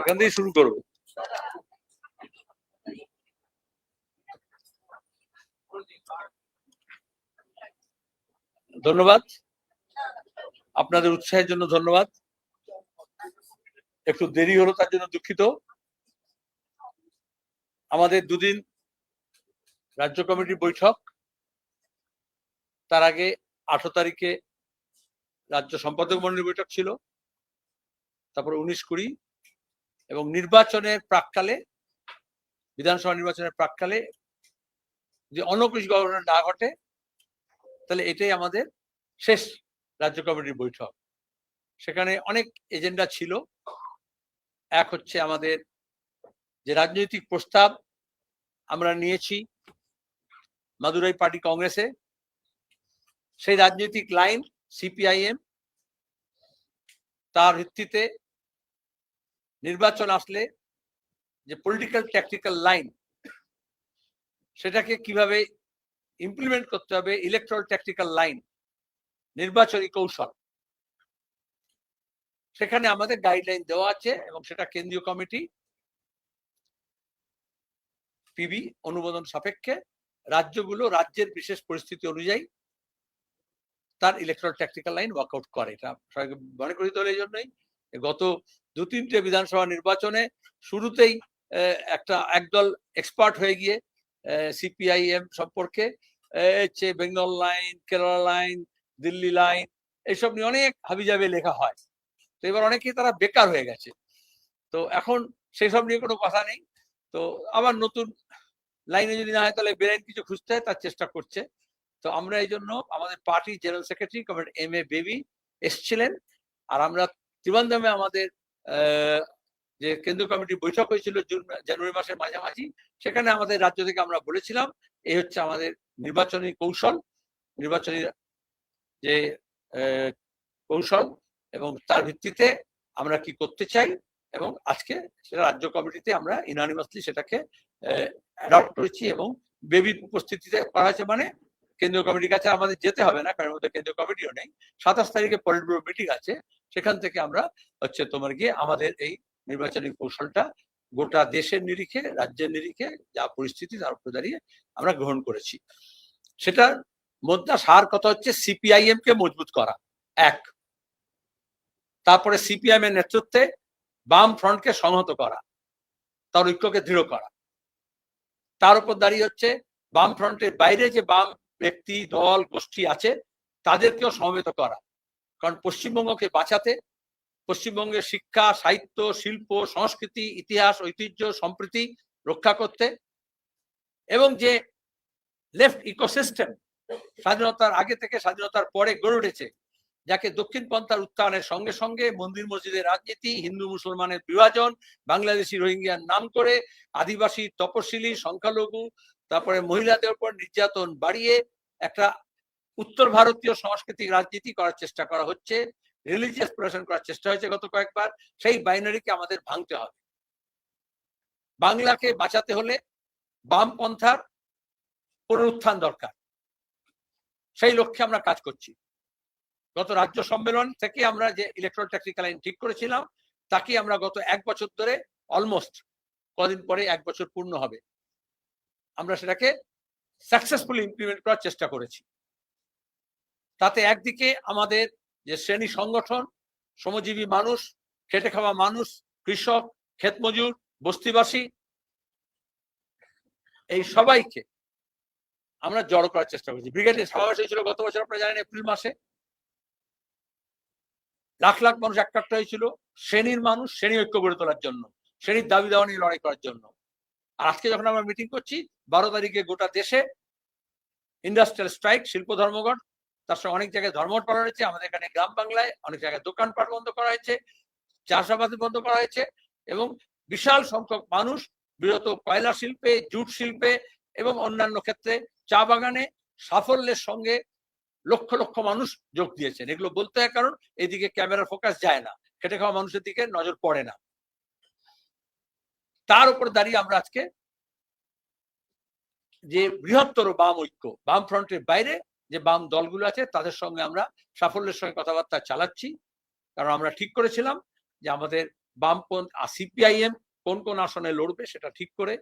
এখান থেকে শুরু করবো। ধন্যবাদ, আপনাদের উৎসাহের জন্য ধন্যবাদ। একটু দেরি হলো তার জন্য দুঃখিত। আমাদের দুদিন রাজ্য কমিটির বৈঠক, তার আগে 18 তারিখে রাজ্য সম্পাদক মন্ডলীর বৈঠক ছিল, তারপর 19-20 এবং নির্বাচনের প্রাককালে, বিধানসভা নির্বাচনের প্রাককালে যে অনকুশ ঘটনা না ঘটে, তাহলে এটাই আমাদের শেষ রাজ্য কমিটির বৈঠক। সেখানে অনেক এজেন্ডা ছিল। এক হচ্ছে আমাদের যে রাজনৈতিক প্রস্তাব আমরা নিয়েছি মাদুরাই পার্টি কংগ্রেসে, সেই রাজনৈতিক লাইন সিপিআইএম, তার ভিত্তিতে নির্বাচন আসলে যে পলিটিক্যাল ট্যাকটিক্যাল লাইন, সেটাকে কিভাবে ইমপ্লিমেন্ট করতে হবে, ইলেকট্রাল ট্যাকটিক্যাল লাইন, নির্বাচনী কৌশল, সেখানে আমাদের গাইডলাইন দেওয়া আছে এবং সেটা কেন্দ্রীয় কমিটি পিবি অনুমোদন সাপেক্ষে রাজ্যগুলো রাজ্যের বিশেষ পরিস্থিতি অনুযায়ী তার ইলেকট্রাল ট্যাকটিক্যাল লাইন ওয়ার্কআউট করে। এটা সবাইকে মনে করি তো এই জন্যই গত 2-3টে বিধানসভা নির্বাচনে শুরুতেই একদল এক্সপার্ট হয়ে গিয়ে সিপিআইএম সম্পর্কে Bengal line, Kerala line, Delhi line, এইসব নিয়ে অনেক হাবিজাবি লেখা হয়। তো এবার অনেকেই তারা বেকার হয়ে গেছে, তো এখন সেসব নিয়ে কোনো কথা নেই। তো আবার নতুন লাইনে যদি না হয় তাহলে বেরেন কিছু খুঁজতে হয়, তার চেষ্টা করছে। তো আমরা এই জন্য আমাদের party general secretary comrade M A Baby এসছিলেন, আর আমরা ত্রিবান্ধমে আমাদের যে কেন্দ্রীয় কমিটির বৈঠক হয়েছিল জানুয়ারি মাসের মাঝামাঝি, সেখানে আমাদের রাজ্য থেকে আমরা বলেছিলাম এই হচ্ছে আমাদের নির্বাচনী কৌশল, নির্বাচনী যে কৌশল এবং তার ভিত্তিতে আমরা কি করতে চাই, এবং আজকে সেটা রাজ্য কমিটিতে আমরা ইউনানিমাসলি সেটাকে অ্যাডপ্ট করেছি এবং বেবির উপস্থিতিতে করা হয়েছে। মানে কেন্দ্রীয় কমিটির কাছে আমাদের যেতে হবে না, কারণ আমাদের কেন্দ্রীয় কমিটিও নেই। 27 তারিখে পলিট ব্যুরো মিটিং আছে, সেখান থেকে আমরা হচ্ছে তোমার গিয়ে আমাদের এই নির্বাচনী কৌশলটা গোটা দেশের নিরিখে, রাজ্যের নিরিখে যা পরিস্থিতি তার উপর দাঁড়িয়ে আমরা গ্রহণ করেছি। সেটার মধ্যে সার কথা হচ্ছে সিপিআইএম কে মজবুত করা এক, তারপরে সিপিআইএম এর নেতৃত্বে বাম ফ্রন্টকে সংহত করা, তার ঐক্যকে দৃঢ় করা, তার উপর দাঁড়িয়ে হচ্ছে বাম ফ্রন্টের বাইরে যে বাম ব্যক্তি, দল, গোষ্ঠী আছে তাদেরকেও সমবেত করা। কারণ পশ্চিমবঙ্গকে বাঁচাতে, পশ্চিমবঙ্গের শিক্ষা, সাহিত্য, শিল্প, সংস্কৃতি, ইতিহাস, ঐতিহ্য, সম্প্রীতি রক্ষা করতে, এবং যে লেফট ইকোসিস্টেম স্বাধীনতার আগে থেকে স্বাধীনতার পরে গড়ে উঠেছে, যাকে দক্ষিণপন্থার উত্থানের সঙ্গে সঙ্গে মন্দির মসজিদের রাজনীতি, হিন্দু মুসলমানের বিভাজন, বাংলাদেশি রোহিঙ্গিয়ার নাম করে আদিবাসী, তপশিলি, সংখ্যালঘু, তারপরে মহিলাদের উপর নির্যাতন বাড়িয়ে একটা উত্তর ভারতীয় সাংস্কৃতিক রাজনীতি করার চেষ্টা করা হচ্ছে, রিলিজিয়াস প্রশাসন করার চেষ্টা হয়েছে গত কয়েকবার। সেই বাইনারিকে আমাদের ভাঙতে হবে। বাংলাকে বাঁচাতে হলে বামপন্থার পুনরুত্থান দরকার, সেই লক্ষ্যে আমরা কাজ করছি। গত রাজ্য সম্মেলন থেকে আমরা যে ইলেকট্রাল ট্যাকটিক্যাল লাইন ঠিক করেছিলাম, তাকে আমরা গত 1 বছর ধরে, অলমোস্ট কদিন পরে 1 বছর পূর্ণ হবে, আমরা সেটাকে সাকসেসফুলি ইমপ্লিমেন্ট করার চেষ্টা করেছি। তাতে একদিকে আমাদের যে শ্রেণী সংগঠন, শ্রমজীবী মানুষ, খেটে খাওয়া মানুষ, কৃষক, ক্ষেত মজুর, বস্তিবাসী, এই সবাইকে আমরা জড়ো করার চেষ্টা করেছি। ব্রিগেডের সমাবেশ হয়েছিল গত বছর, আপনারা জানেন, এপ্রিল মাসে। লাখ লাখ মানুষ একটা হয়েছিল শ্রেণীর মানুষ, শ্রেণী ঐক্য গড়ে তোলার জন্য, শ্রেণীর দাবি দাওয়া নিয়ে লড়াই করার জন্য। আর আজকে যখন আমরা মিটিং করছি, 12 তারিখে গোটা দেশে ইন্ডাস্ট্রিয়াল স্ট্রাইক, শিল্প ধর্মঘট, তার সঙ্গে অনেক জায়গায় ধর্মঘট পালন হয়েছে। আমাদের এখানে গ্রাম বাংলায় অনেক জায়গায় দোকানপাট বন্ধ করা হয়েছে, চাষাবাদ বন্ধ করা হয়েছে, এবং বিশাল সংখ্যক মানুষ বিরত কয়লা শিল্পে, জুট শিল্পে এবং অন্যান্য ক্ষেত্রে, চা বাগানে সাফল্যের সঙ্গে লক্ষ লক্ষ মানুষ যোগ দিয়েছেন। এগুলো বলতে হয় কারণ এদিকে ক্যামেরার ফোকাস যায় না, খেটে খাওয়া মানুষের দিকে নজর পড়ে না। তার উপর দাঁড়িয়ে আমরা আজকে যে বৃহত্তর বাম ঐক্য, বাম ফ্রন্টের বাইরে যে বাম দলগুলো আছে, তাদের সঙ্গে আমরা সাফল্যের সঙ্গে কথাবার্তা চালাচ্ছি। কারণ আমরা ঠিক করেছিলাম যে আমাদের বামপন্থী সিপিআইএম কোন কোন আসনে লড়বে সেটা ঠিক করে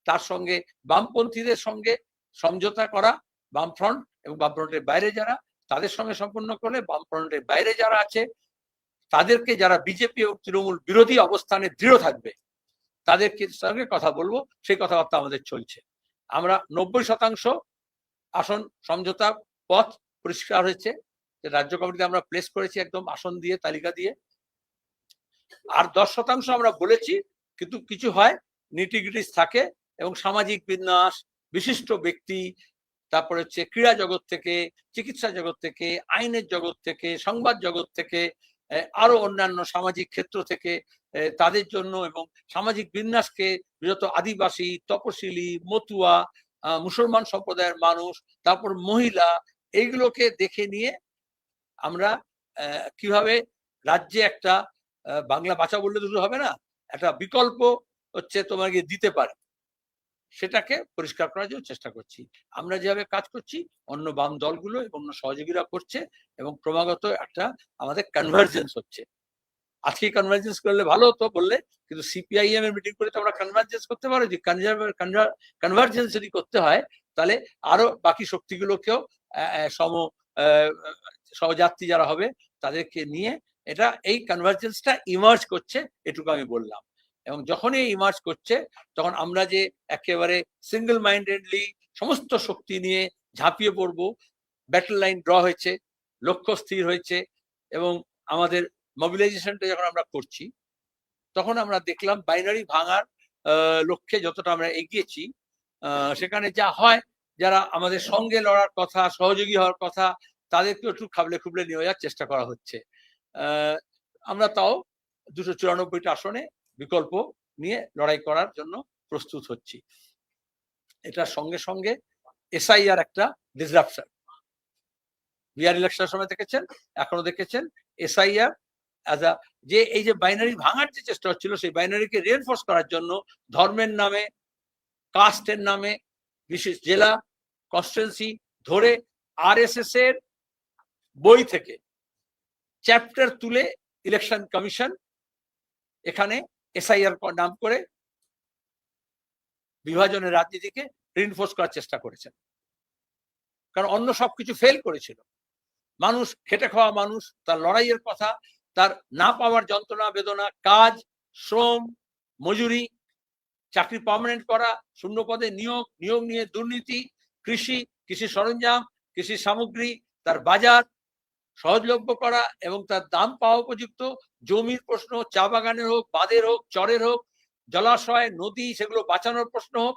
তার সঙ্গে বামপন্থীদের সঙ্গে সমঝোতা করা, বামফ্রন্ট এবং বামফ্রন্টের বাইরে যারা, তাদের সঙ্গে সম্পন্ন করলে বামফ্রন্টের বাইরে যারা আছে তাদেরকে, যারা বিজেপি ও তৃণমূল বিরোধী অবস্থানে দৃঢ় থাকবে তাদেরকে সঙ্গে কথা বলবো, সেই কথাবার্তা আমাদের চলছে। আমরা 90% আসন সমঝোতা পথ পরিষ্কার হয়েছে, রাজ্য কমিটিতে আমরা প্লেস করেছি একদম আসন দিয়ে, তালিকা দিয়ে। আর 10% আমরা বলেছি, কিন্তু কিছু হয় নিটিগ্রিটিস থাকে, এবং সামাজিক বিন্যাস, বিশিষ্ট ব্যক্তি, তারপরে হচ্ছে ক্রীড়া জগৎ থেকে, চিকিৎসা জগৎ থেকে, আইনের জগৎ থেকে, সংবাদ জগৎ থেকে, আরো অন্যান্য সামাজিক ক্ষেত্র থেকে তাদের জন্য, এবং সামাজিক বিন্যাসকে বিশেষত আদিবাসী, তপশিলি, মতুয়া, মুসলমান সম্প্রদায়ের মানুষ, তারপর মহিলা, এইগুলোকে দেখে নিয়ে আমরা কিভাবে রাজ্যে একটা বাংলা বাঁচা বললে দুটো হবে না, একটা বিকল্প হচ্ছে তোমাকে দিতে পারে, সেটাকে পরিষ্কার করার জন্য চেষ্টা করছি। আমরা যেভাবে কাজ করছি অন্য বাম দলগুলো এবং অন্য সহযোগীরা করছে, এবং ক্রমাগত একটা আমাদের কনভার্জেন্স হচ্ছে। আজকে কনভার্জেন্স করলে ভালো হতো বললে, কিন্তু সিপিআইএম এর মিটিং করে তো আমরা কনভার্জেন্স করতে পারো। যে কনভার্জেন্স যদি করতে হয় তাহলে আরো বাকি শক্তিগুলোকেও সহযাত্রী যারা হবে তাদেরকে নিয়ে এটা এই কনভার্জেন্সটা ইমার্জ করছে, এটুকু আমি বললাম। এবং যখনই ইমার্জ করছে তখন আমরা যে একেবারে সিঙ্গেল মাইন্ডেডলি সমস্ত শক্তি নিয়ে ঝাঁপিয়ে পড়বো, ব্যাটল লাইন ড্র হয়েছে, লক্ষ্য স্থির হয়েছে, এবং আমাদের মোবিলাইজেশনটা যখন আমরা করছি তখন আমরা দেখলাম বাইনারি ভাঙার লক্ষ্যে যতটা আমরা এগিয়েছি, সেখানে যা হয় যারা আমাদের সঙ্গে লড়ার কথা, সহযোগী হওয়ার কথা, তাদেরকে একটু খাবলে খুবলে নিয়ে যাওয়ার চেষ্টা করা হচ্ছে। আমরা তাও 294টা আসনে বিকল্প নিয়ে লড়াই করার জন্য প্রস্তুত হচ্ছি। এটার সঙ্গে সঙ্গে এসআইআর একটা ডিসরাপশন, বিহার ইলেকশনের সময় দেখেছেন, এখনো দেখেছেন। এসআইআর যে এই যে বাইনারি ভাঙার যে চেষ্টা হচ্ছিল, সেই বাইনারিকে রিএনফোর্স করার জন্য ধর্মের নামে, কাস্টের নামে বিশেষ জেলা, কনস্টিটুয়েন্সি ধরে আরএসএস এর বই থেকে চ্যাপ্টার তুলে ইলেকশন কমিশন এখানে এসআইআর নাম করে বিভাজনের রাজনীতিকে রিএনফোর্স করার চেষ্টা করেছেন। কারণ অন্য সবকিছু ফেল করেছিল। মানুষ, খেটে খাওয়া মানুষ, তার লড়াইয়ের কথা, তার না পাওয়ার যন্ত্রণা বেদনা, কাজ, শ্রম, মজুরি, চাকরি পার্মানেন্ট করা, শূন্য পদে নিয়োগ, নিয়োগ নিয়ে দুর্নীতি, কৃষি, কৃষি সরঞ্জাম, কৃষি সামগ্রী, তার বাজার সহজলভ্য করা এবং তার দাম পাওয়া উপযুক্ত, জমির প্রশ্ন, চা বাগানের হোক, বাঁধের হোক, চরের হোক, জলাশয়, নদী, সেগুলো বাঁচানোর প্রশ্ন হোক,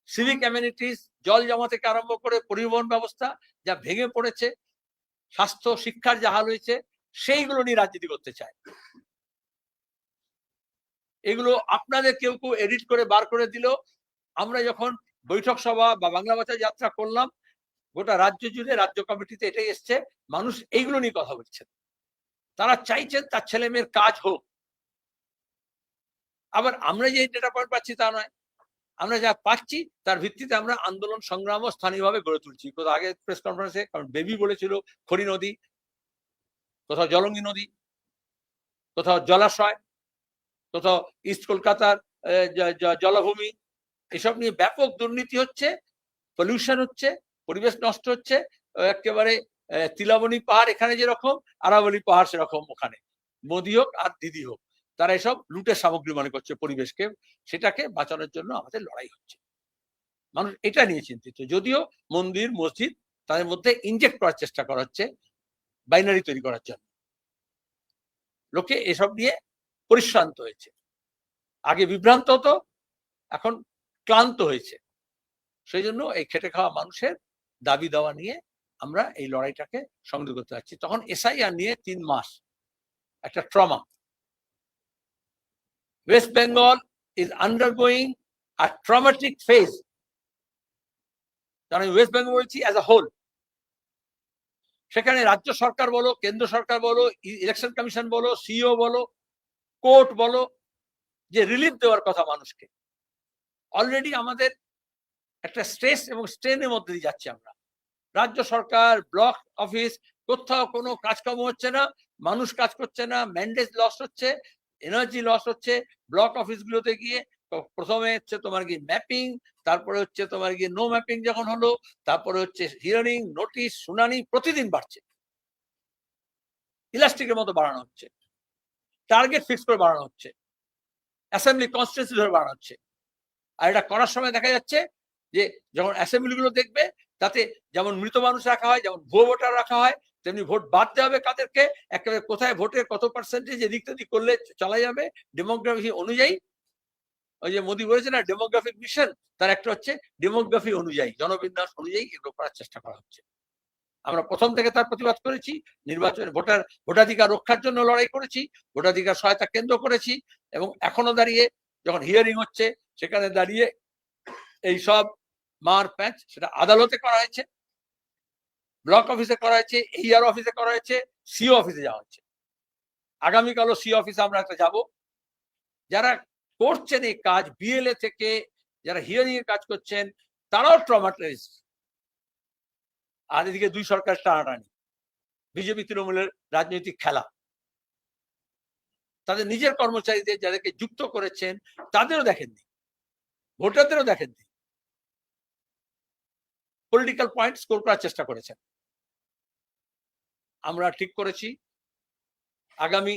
সিভিক অ্যামেনিটিস, জল জমা থেকে আরম্ভ করে পরিবহন ব্যবস্থা যা ভেঙে পড়েছে, স্বাস্থ্য, শিক্ষার যা হাল হয়েছে, সেইগুলো নিয়ে রাজনীতি করতে চায়। এগুলো আপনাদের কেউ কেউ এডিট করে বার করে দিল। আমরা যখন বৈঠক সভা বা বাংলা ভাষা যাত্রা করলাম, গোটা রাজ্য জুড়ে রাজ্য কমিটিতে এটাই এসছে, মানুষ এইগুলো নিয়ে কথা বলছেন। তারা চাইছেন তার ছেলে মেয়ের কাজ হোক। আবার আমরা যে ডেটা পয়েন্ট পাচ্ছি তা নয়, আমরা যা পাচ্ছি তার ভিত্তিতে আমরা আন্দোলন সংগ্রামও স্থানীয়ভাবে গড়ে তুলছি। কোথাও আগে প্রেস কনফারেন্সে, কারণ বেবি বলেছিল খড়ি নদী, কোথাও জলঙ্গি নদী, কোথাও জলাশয়, কোথাও ইস্ট কলকাতার জলাভূমি, এসব নিয়ে ব্যাপক দুর্নীতি হচ্ছে, পলিউশন হচ্ছে, পরিবেশ নষ্ট হচ্ছে। একেবারে তিলাবনী পাহাড় এখানে যেরকম, আরাবলী পাহাড় সেরকম ওখানে, মোদি হোক আর দিদি হোক, তারা এসব লুটের সামগ্রী মনে করছে পরিবেশকে। সেটাকে বাঁচানোর জন্য আমাদের লড়াই হচ্ছে। মানুষ এটা নিয়ে চিন্তিত। যদিও মন্দির, মসজিদ, তাদের মধ্যে ইনজেক্ট করার চেষ্টা করা হচ্ছে বাইনারি তৈরি করার জন্য। লোকে এসব নিয়ে পরিশ্রান্ত হয়েছে, আগে বিভ্রান্ত হতো, এখন ক্লান্ত হয়েছে। সেই জন্য এই খেটে খাওয়া মানুষের দাবি দেওয়া নিয়ে আমরা এই লড়াইটাকে সংযোগ করতে যাচ্ছি। তখন এসআইআর নিয়ে 3 মাস একটা trauma. West Bengal is undergoing a traumatic phase. কারণ ওয়েস্ট বেঙ্গল বলছি অ্যাজ আ হোল, সেখানে রাজ্য সরকার বলো, কেন্দ্র সরকার বলো, ইলেকশন কমিশন বলো, সিইও বলো, কোর্ট বলো, যে রিলিফ দেওয়ার কথা মানুষকে, অলরেডি আমাদের একটা স্ট্রেস এবং স্ট্রেনের মধ্যে দিয়ে যাচ্ছি আমরা। রাজ্য সরকার, ব্লক অফিস, কোথাও কোনো কাজকর্ম হচ্ছে না, মানুষ কাজ করছে না, ম্যান্ডেট লস হচ্ছে, এনার্জি লস হচ্ছে ব্লক অফিসগুলোতে গিয়ে। প্রথমে হচ্ছে তোমার গিয়ে ম্যাপিং, তারপরে হচ্ছে তোমার গিয়ে নো ম্যাপিং যখন হলো, তারপরে হচ্ছে হিয়ারিং, নোটিশ, শুনানি প্রতিদিন বাড়ছে, ইলাস্টিকের মতো বাড়ানো হচ্ছে, টার্গেট ফিক্স করে বাড়ানো হচ্ছে, অ্যাসেম্বলি কনস্টিটিউয়েন্সি ধরে বাড়ানো হচ্ছে। আর এটা করার সময় দেখা যাচ্ছে যে যখন অ্যাসেম্বলিগুলো দেখবে তাতে যেমন মৃত মানুষ রাখা হয়, যেমন ভুয়ো ভোটার রাখা হয়, তেমনি ভোট বাড়তে হবে কাদেরকে, একেবারে কোথায় ভোটের কত পার্সেন্টেজ এদিক তেদিক করলে চলা যাবে ডেমোগ্রাফি অনুযায়ী। ওই যে মোদী বলেছে না ডেমোগ্রাফিক মিশন, তার একটা হচ্ছে ডেমোগ্রাফি অনুযায়ী, জনবিন্যাস অনুযায়ী এগুলো করার চেষ্টা করা হচ্ছে। আমরা প্রথম থেকে তার প্রতিবাদ করেছি, নির্বাচনে ভোটাধিকার রক্ষার জন্য লড়াই করেছি, ভোটাধিকার সহায়তা কেন্দ্র করেছি, এবং এখনো দাঁড়িয়ে যখন হিয়ারিং হচ্ছে সেখানে দাঁড়িয়ে এই সব মার প্যাচ সেটা আদালতে করা হয়েছে, ব্লক অফিসে করা হয়েছে, এইআর অফিসে করা হয়েছে, সিও অফিসে যাওয়া হচ্ছে। আগামীকালও সিও অফিসে আমরা একটা যাব। যারা করছেন এই কাজ, বিএলএ থেকে যারা হিয়ারিং এর কাজ করছেন তারাও ট্রমাটাইজ। আর এদিকে দুই সরকার টানাটানি, বিজেপি তৃণমূলের রাজনৈতিক খেলা। তাদের নিজের কর্মচারীদের যাদেরকে যুক্ত করেছেন তাদেরও দেখেননি, ভোটারদেরও দেখেননি, পলিটিক্যাল পয়েন্ট স্কোর করার চেষ্টা করেছেন। আমরা ঠিক করেছি আগামী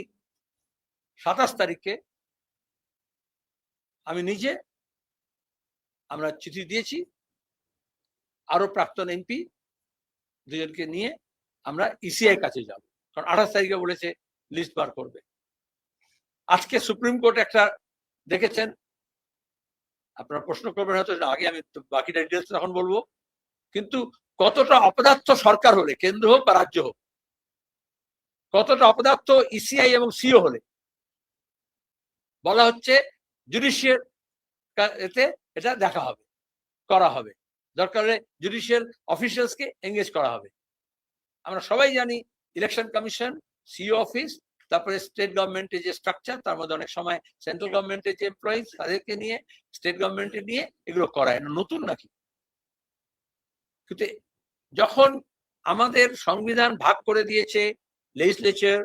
27 তারিখে আমি নিজে, আমরা চিঠি দিয়েছি আরো প্রাক্তন এমপি দুজনকে নিয়ে আমরা ইসিআই কাছে যাব, কারণ 28 তারিখে বলেছে লিস্ট বার করবে। আজকে সুপ্রিম কোর্ট একটা দেখেছেন, আপনারা প্রশ্ন করবেন হয়তো আগে, আমি বাকিটা ডিটেলস তখন বলবো, কিন্তু কতটা অপদার্থ সরকার হলে, কেন্দ্র হোক বা রাজ্য হোক, কতটা অপদার্থ ইসিআই এবং সিও হলে বলা হচ্ছে জুডিশিয়াল এতে এটা দেখা হবে, করা হবে, দরকার হলে জুডিশিয়াল অফিসিয়ালসকে এঙ্গেজ করা হবে। আমরা সবাই জানি ইলেকশন কমিশন, সিও অফিস, তারপরে স্টেট গভর্নমেন্টের যে স্ট্রাকচার, তার মধ্যে অনেক সময় সেন্ট্রাল গভর্নমেন্টের যে এমপ্লয়িজ তাদেরকে নিয়ে, স্টেট গভর্নমেন্টের নিয়ে এগুলো করায়, নতুন নাকি? কিন্তু যখন আমাদের সংবিধান ভাগ করে দিয়েছে লেজিসলেচার,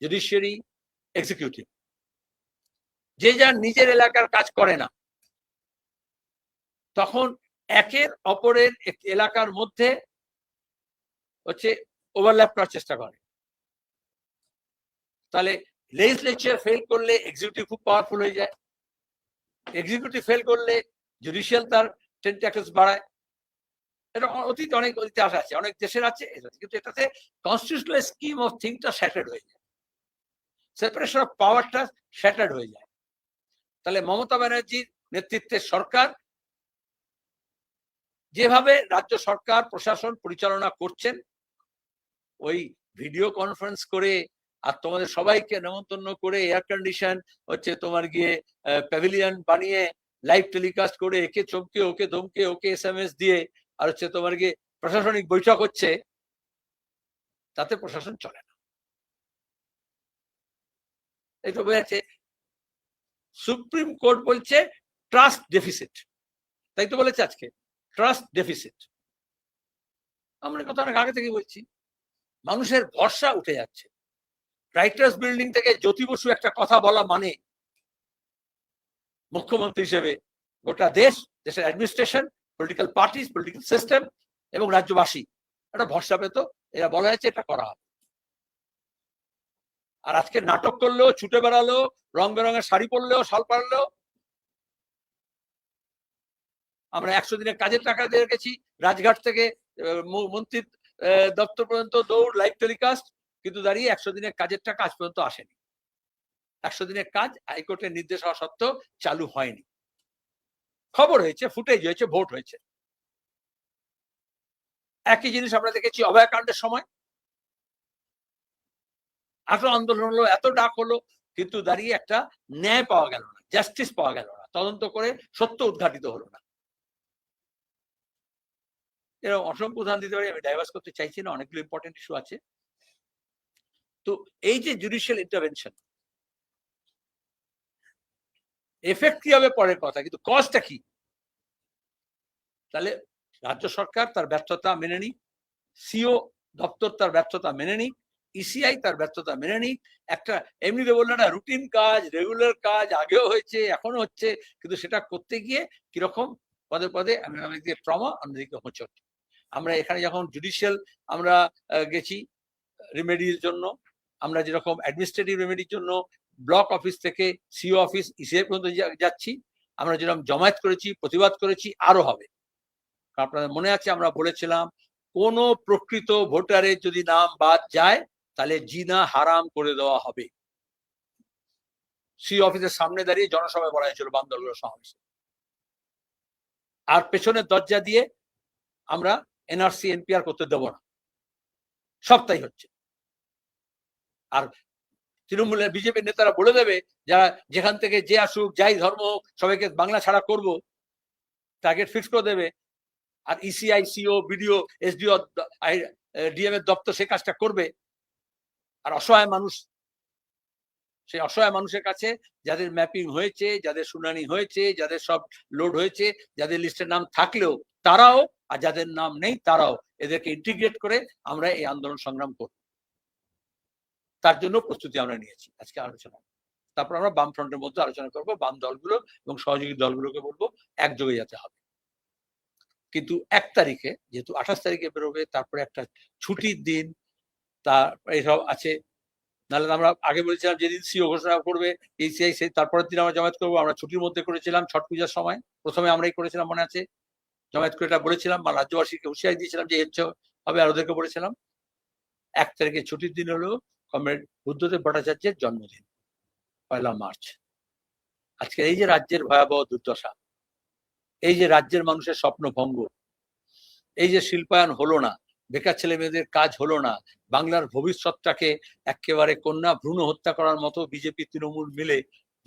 জুডিশিয়ারি, এক্সিকিউটিভ, যে যার নিজের এলাকার কাজ করে না, তখন একের অপরের এলাকার মধ্যে হচ্ছে ওভারল্যাপ করার চেষ্টা করে। তাহলে লেজিসলেচার ফেল করলে এক্সিকিউটিভ খুব পাওয়ারফুল হয়ে যায়, এক্সিকিউটিভ ফেল করলে জুডিশিয়াল তার টেন্টাকলস বাড়ায়। এটা অতীত অনেক ইতিহাস আছে, অনেক দেশের আছে, কিন্তু এটাতে কনস্টিটিউশনাল স্কিম অফ থিংসটা শ্যাটার্ড হয়ে যায়, সেপারেশন অফ পাওয়ারটা শ্যাটার্ড হয়ে যায়। তাহলে মমতা ব্যানার্জির নেতৃত্বের সরকার যেভাবে রাজ্য সরকার প্রশাসন পরিচালনা করছেন, ওই ভিডিও কনফারেন্স করে আর তোমাদের সবাইকে নেমন্তন্ন করে এয়ার কন্ডিশন হচ্ছে তোমার গিয়ে প্যাভিলিয়ন বানিয়ে লাইভ টেলিকাস্ট করে একে চমকে ওকে ধমকে ওকে এসএমএস দিয়ে আর হচ্ছে তোমার গিয়ে প্রশাসনিক বৈঠক হচ্ছে, তাতে প্রশাসন চলে না। এটা বোঝাচ্ছে সুপ্রিম কোর্ট বলছে ট্রাস্ট ডেফিসিট, তাই তো বলেছে আজকে, ট্রাস্ট ডেফিসিট। আমরা কথা অনেক আগে থেকে বলছি, মানুষের ভরসা উঠে যাচ্ছে। রাইটার্স বিল্ডিং থেকে জ্যোতি বসু একটা কথা বলা মানে মুখ্যমন্ত্রী হিসেবে গোটা দেশ, দেশের administration, political parties, political system এবং রাজ্যবাসী একটা ভরসা পেত, এরা বলা যাচ্ছে এটা করা হবে। আর আজকে নাটক করলেও, ছুটে বেড়ালো, রং বেরঙের শাড়ি পরলেও, শাল পারলেও, আমরা 100 দিনের কাজের টাকা দিয়ে রেখেছি, রাজঘাট থেকে মন্ত্রীর দপ্তর পর্যন্ত দৌড়, লাইভ টেলিকাস্ট, কিন্তু দাঁড়িয়ে 100 দিনের কাজের টাকা আজ পর্যন্ত আসেনি। 100 দিনের কাজ হাইকোর্টের নির্দেশ হওয়া সত্ত্বেও চালু হয়নি। খবর হয়েছে, ফুটেজ হয়েছে, ভোট হয়েছে। একই জিনিস আমরা দেখেছি অভয়াকাণ্ডের সময়, এত আন্দোলন হলো, এত ডাক হলো, কিন্তু দাঁড়িয়ে একটা ন্যায় পাওয়া গেল না, জাস্টিস পাওয়া গেল না, তদন্ত করে সত্য উদ্ঘাটিত হলো না। এরকম অসংখ্য উদাহরণ দিতে পারি, আমি ডাইভার্স করতে চাইছি না, অনেকগুলো ইম্পর্টেন্ট ইস্যু আছে। তো এই যে জুডিশিয়াল ইন্টারভেনশন, এফেক্ট কি হবে পরের কথা, কিন্তু কজটা কি? তাহলে রাজ্য সরকার তার ব্যর্থতা মেনে নিক, সিও দপ্তর তার ব্যর্থতা মেনে নিক, ইসিআই তার ব্যর্থতা মেনে নিক। একটা এমনিতে বললো না, রুটিন কাজ, রেগুলার কাজ আগেও হয়েছে, এখনো হচ্ছে, কিন্তু সেটা করতে গিয়ে কিরকম পদে পদে একদিকে ট্রমা, অন্যদিকে হোঁচট। আমরা এখানে যখন জুডিশিয়াল আমরা গেছি রেমেডির জন্য, আমরা যেরকম অ্যাডমিনিস্ট্রেটিভ রেমেডির জন্য ব্লক অফিস থেকে সিও অফিস, ইসিআই পর্যন্ত যাচ্ছি, আমরা যেরকম জমায়েত করেছি, প্রতিবাদ করেছি, আরো হবে। আপনাদের মনে আছে আমরা বলেছিলাম কোন প্রকৃত ভোটারের যদি নাম বাদ যায় তাহলে জিনা হারাম করে দেওয়া হবে। সি অফিসের সামনে দাঁড়িয়ে জনসভায় বলা হয়েছিল বামদলগুলোর সমাবেশে। আর পেছনের দরজা দিয়ে আমরা এনআরসি এনপিআর করতে দেব না, সব তাই হচ্ছে। আর তৃণমূলের বিজেপির নেতারা বলে দেবে যারা যেখান থেকে যে আসুক, যাই ধর্ম হোক, সবাইকে বাংলা ছাড়া করব, টার্গেট ফিক্স করে দেবে। আর ECI, CO, BDO, SDO, DM এর দপ্তর সে কাজটা করবে। আর অসহায় মানুষ, সেই অসহায় মানুষের কাছে যাদের ম্যাপিং হয়েছে, যাদের শুনানি হয়েছে, যাদের সব লোড হয়েছে, যাদের লিস্টের নাম থাকলেও তারাও, আর যাদের নাম নেই তারাও, এদেরকে ইন্টিগ্রেট করে আমরা এই আন্দোলন সংগ্রাম করব। তার জন্য প্রস্তুতি আমরা নিয়েছি আজকে আলোচনা। তারপর আমরা বাম ফ্রন্টের মধ্যে আলোচনা করব, বাম দলগুলো এবং সহযোগী দলগুলোকে বলবো একযোগে যেতে হবে। কিন্তু 1 তারিখে, যেহেতু 28 তারিখে বেরোবে, তারপরে একটা ছুটির দিন, তার এইসব আছে। নাহলে আমরা আগে বলেছিলাম যেদিন সিও ঘোষণা করবে ইসিআই, সেই তারপরের দিন আমরা জমায়েত করবো। আমরা ছুটির মধ্যে করেছিলাম ছট পূজার সময়, প্রথমে আমরাই করেছিলাম, মনে আছে, জমায়েত করে এটা বলেছিলাম, বা রাজ্যবাসীকে হুঁশিয়ারি দিয়েছিলাম যে হচ্ছে হবে, আর ওদেরকে বলেছিলাম 1 তারিখে ছুটির দিন হলো কমরেড বুদ্ধদেব ভট্টাচার্যের জন্মদিন, 1 মার্চ। আজকে এই যে রাজ্যের ভয়াবহ দুর্দশা, এই যে রাজ্যের মানুষের স্বপ্ন ভঙ্গ, এই যে শিল্পায়ন হলো না, বেকার ছেলে মেয়েদের কাজ হলো না, বাংলার ভবিষ্যৎটাকে একেবারে কন্যা ভ্রূণ হত্যা করার মতো বিজেপি তৃণমূল মিলে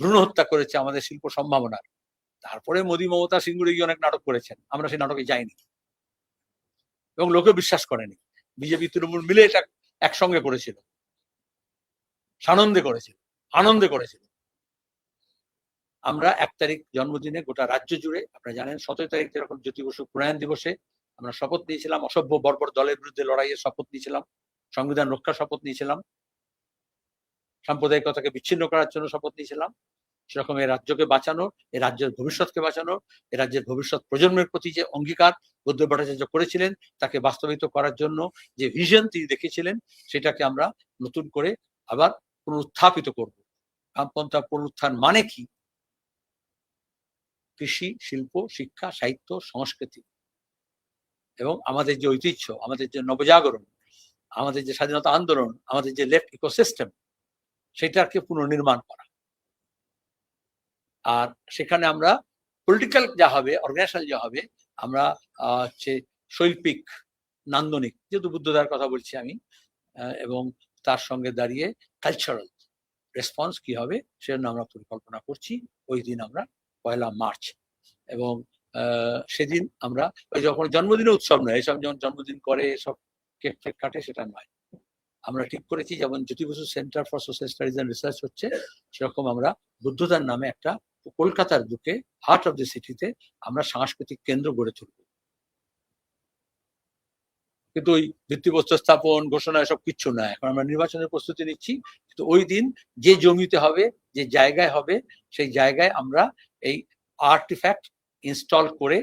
ভ্রূণ হত্যা করেছে আমাদের শিল্প সম্ভাবনার। তারপরে মোদী মমতা সিঙ্গুরে গিয়ে অনেক নাটক করেছেন, আমরা সেই নাটকে যাইনি এবং লোকে বিশ্বাস করেনি। বিজেপি তৃণমূল মিলে এটা একসঙ্গে করেছিল, সানন্দে করেছিল, আনন্দে করেছিল। আমরা 1 তারিখ জন্মদিনে গোটা রাজ্য জুড়ে, আপনারা জানেন 17 তারিখ যেরকম জ্যোতি বসু প্রয়াণ দিবসে আমরা শপথ নিয়েছিলাম, অসভ্য বর্বর দলের বিরুদ্ধে লড়াইয়ের শপথ নিয়েছিলাম, সংবিধান রক্ষার শপথ নিয়েছিলাম, সাম্প্রদায়িকতাকে বিচ্ছিন্ন করার জন্য শপথ নিয়েছিলাম, সেরকম এই রাজ্যকে বাঁচানো, এই রাজ্যের ভবিষ্যৎকে বাঁচানো, এই রাজ্যের ভবিষ্যৎ প্রজন্মের প্রতি যে অঙ্গীকার বুদ্ধদেব ভট্টাচার্য করেছিলেন তাকে বাস্তবায়িত করার জন্য যে ভিশন তিনি দেখেছিলেন, সেটাকে আমরা নতুন করে আবার পুনরুত্থাপিত করব। বামপন্থা পুনরুত্থান মানে কি? কৃষি, শিল্প, শিক্ষা, সাহিত্য, সংস্কৃতি এবং আমাদের যে ঐতিহ্য, আমাদের যে নবজাগরণ, আমাদের যে স্বাধীনতা আন্দোলন, আমাদের যে লেফট ইকোসিস্টেম, সেটাকে পুনর্নির্মাণ করা। আর সেখানে আমরা পলিটিক্যাল যা হবে, অর্গানাইজেশন যা হবে, আমরা হচ্ছে শৈল্পিক, নান্দনিক, যেহেতু বুদ্ধদার কথা বলছি আমি, এবং তার সঙ্গে দাঁড়িয়ে কালচারাল রেসপন্স কি হবে সেজন্য আমরা পরিকল্পনা করছি। ওই দিন আমরা 1 মার্চ, এবং সেদিন আমরা ওই যখন জন্মদিনে উৎসব নয়, এসব যখন জন্মদিন করে সব কেক ফেক কাটে, সেটা নয়। আমরা ঠিক করেছি যেমন Jyoti Basu centre for social studies and research হচ্ছে, সেরকম আমরা বুদ্ধদার নামে একটা কলকাতার বুকে, হার্ট অফ দ্য সিটিতে আমরা সাংস্কৃতিক কেন্দ্র গড়ে তুলব। কিন্তু ওই ভিত্তিপ্রস্তর স্থাপন, ঘোষণা, এসব কিচ্ছু না। এখন আমরা নির্বাচনের প্রস্তুতি নিচ্ছি, কিন্তু ওই দিন যে জমিতে হবে, যে জায়গায় হবে, সেই জায়গায় আমরা এই আর্টিফ্যাক্ট ইনস্টল করে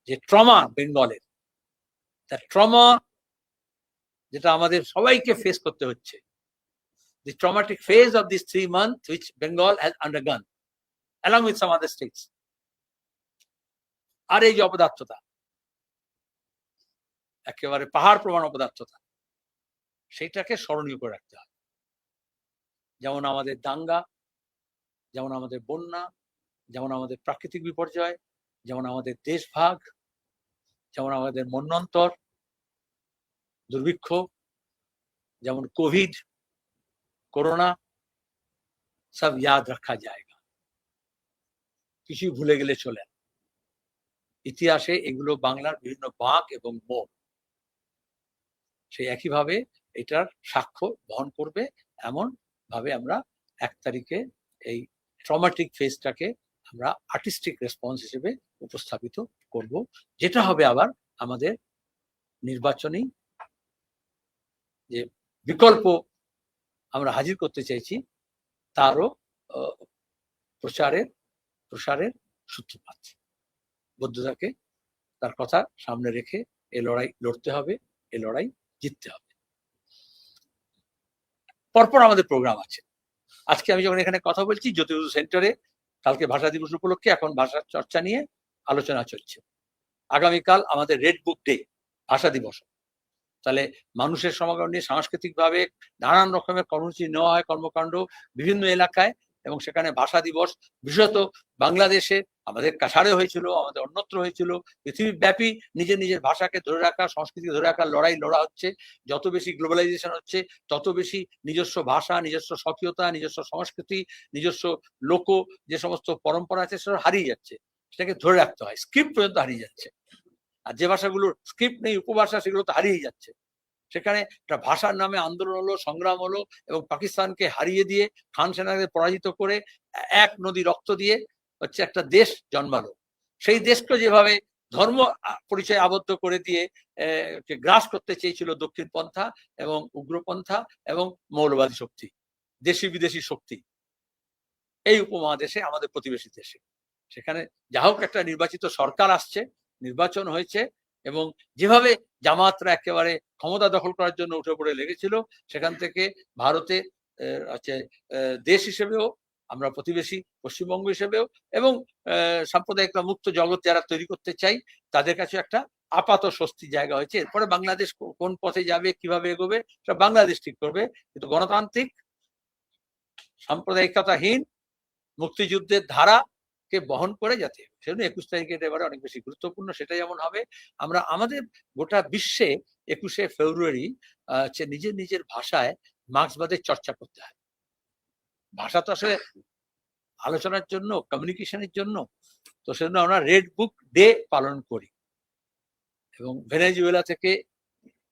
যে ট্রমা বেঙ্গলের, তার ট্রমা যেটা আমাদের সবাইকে ফেস করতে হচ্ছে, the traumatic phase of these 3 months which Bengal has undergone along with some other states, আর এই যে অপদার্থতা, একেবারে পাহাড় প্রমাণ অপদার্থতা, সেইটাকে স্মরণীয় করে রাখতে হবে। যেমন আমাদের দাঙ্গা, যেমন আমাদের বন্যা, যেমন আমাদের প্রাকৃতিক বিপর্যয়, যেমন আমাদের দেশভাগ, যেমন আমাদের মন্বন্তর, দুর্ভিক্ষ, যেমন কোভিড, कोरोना, सब याद रखा जाएगा। কিছু ভুলে গেলে চলে না। ইতিহাসে এগুলো বাংলার বিভিন্ন বাঁক এবং মোড়, সেই একইভাবে এটার সাক্ষ্য বহন করবে। এমন ভাবে আমরা 1 তারিখে এই ট্রমাটিক ফেজটাকে আমরা আর্টিস্টিক রেসপন্স হিসেবে উপস্থাপিত করব, যেটা হবে আবার আমাদের নির্বাচনী যে বিকল্প আমরা হাজির করতে চাইছি, তারও প্রসারের সূত্রপাত। বৌদ্ধতাকে তার কথা সামনে রেখে এ লড়াই লড়তে হবে, এ লড়াই জিততে হবে। পরপর আমাদের প্রোগ্রাম আছে। আজকে আমি যখন এখানে কথা বলছি, জ্যোতির্বসু সেন্টারে কালকে ভাষা দিবস উপলক্ষে এখন ভাষা চর্চা নিয়ে আলোচনা চলছে। আগামীকাল আমাদের রেড বুক ডে, ভাষা দিবস। তাহলে মানুষের সমাগম নিয়ে সাংস্কৃতিকভাবে নানান রকমের কর্মসূচি নেওয়া হয়, কর্মকাণ্ড বিভিন্ন এলাকায়, এবং সেখানে ভাষা দিবস বিশেষত বাংলাদেশে, আমাদের কাছাড়ে হয়েছিল, আমাদের অন্যত্র হয়েছিল, পৃথিবীব্যাপী নিজের নিজের ভাষাকে ধরে রাখা, সংস্কৃতিকে ধরে রাখার লড়াই লড়া হচ্ছে। যত বেশি গ্লোবালাইজেশন হচ্ছে, তত বেশি নিজস্ব ভাষা, নিজস্ব স্বকীয়তা, নিজস্ব সংস্কৃতি, নিজস্ব লোক যে সমস্ত পরম্পরা আছে সেটা হারিয়ে যাচ্ছে। সেটাকে ধরে রাখতে হয়। স্ক্রিপ্ট পর্যন্ত হারিয়ে যাচ্ছে। আর যে ভাষাগুলোর স্ক্রিপ্ট নেই, উপভাষা, সেগুলো তো হারিয়ে যাচ্ছে। সেখানে একটা ভাষার নামে আন্দোলন হলো, সংগ্রাম হলো, এবং পাকিস্তানকে হারিয়ে দিয়ে, খান সেনাকে পরাজিত করে, এক নদী রক্ত দিয়ে হচ্ছে একটা দেশ জন্মালো। সেই দেশকে যেভাবে ধর্ম পরিচয় আবদ্ধ করে দিয়ে গ্রাস করতে চেয়েছিল দক্ষিণপন্থা এবং উগ্রপন্থা এবং মৌলবাদী শক্তি, দেশি বিদেশি শক্তি, এই উপমহাদেশে, আমাদের প্রতিবেশী দেশে। সেখানে যা হোক একটা নির্বাচিত সরকার আসছে, নির্বাচন হয়েছে, এবং যেভাবে জামাতরা একেবারে ক্ষমতা দখল করার জন্য উঠে পড়ে লেগেছিল, সেখান থেকে ভারতে দেশ হিসেবেও, আমরা প্রতিবেশী পশ্চিমবঙ্গ হিসেবেও, এবং সাম্প্রদায়িক মুক্ত জগৎ যারা তৈরি করতে চাই, তাদের কাছে একটা আপাত স্বস্তি জায়গা হয়েছে। এরপরে বাংলাদেশ কোন পথে যাবে, কিভাবে এগোবে, সেটা বাংলাদেশ ঠিক করবে। কিন্তু গণতান্ত্রিক, সাম্প্রদায়িকতাহীন মুক্তিযুদ্ধের ধারাকে বহন করে যাতে, সেজন্য 21 তারিখের এবারে অনেক বেশি গুরুত্বপূর্ণ। সেটা যেমন হবে, আমরা আমাদের গোটা বিশ্বে 21শে ফেব্রুয়ারি নিজের নিজের ভাষায় মার্ক্সবাদের চর্চা করতে হয়। ভাষা তো আসলে আলোচনার জন্য, কমিউনিকেশনের জন্য। তো সেজন্য আমরা রেড বুক ডে পালন করি, এবং ভেনেজুয়েলা থেকে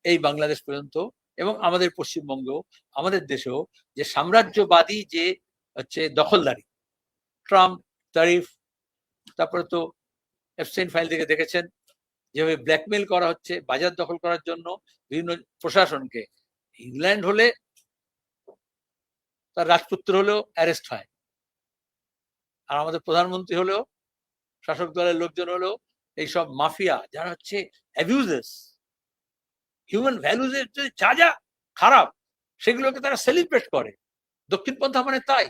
এই বাংলাদেশ পর্যন্ত, এবং আমাদের পশ্চিমবঙ্গেও, আমাদের দেশেও যে সাম্রাজ্যবাদী যে দখলদারি, ট্রাম্প, তারিফ, তারপরে তো এফস্টাইন ফাইল থেকে দেখেছেন যেভাবে ব্ল্যাকমেল করা হচ্ছে বাজার দখল করার জন্য বিভিন্ন প্রশাসনকে। ইংল্যান্ড হলে তার রাজপুত্র হলেও অ্যারেস্ট হয়, আর আমাদের প্রধানমন্ত্রী হলেও, শাসক দলের লোকজন হলেও, এইসব মাফিয়া যারা হচ্ছে অ্যাবিউজেস, হিউম্যান ভ্যালুজের যা যা খারাপ, সেগুলোকে তারা সেলিব্রেট করে। দক্ষিণপন্থা মানে তাই।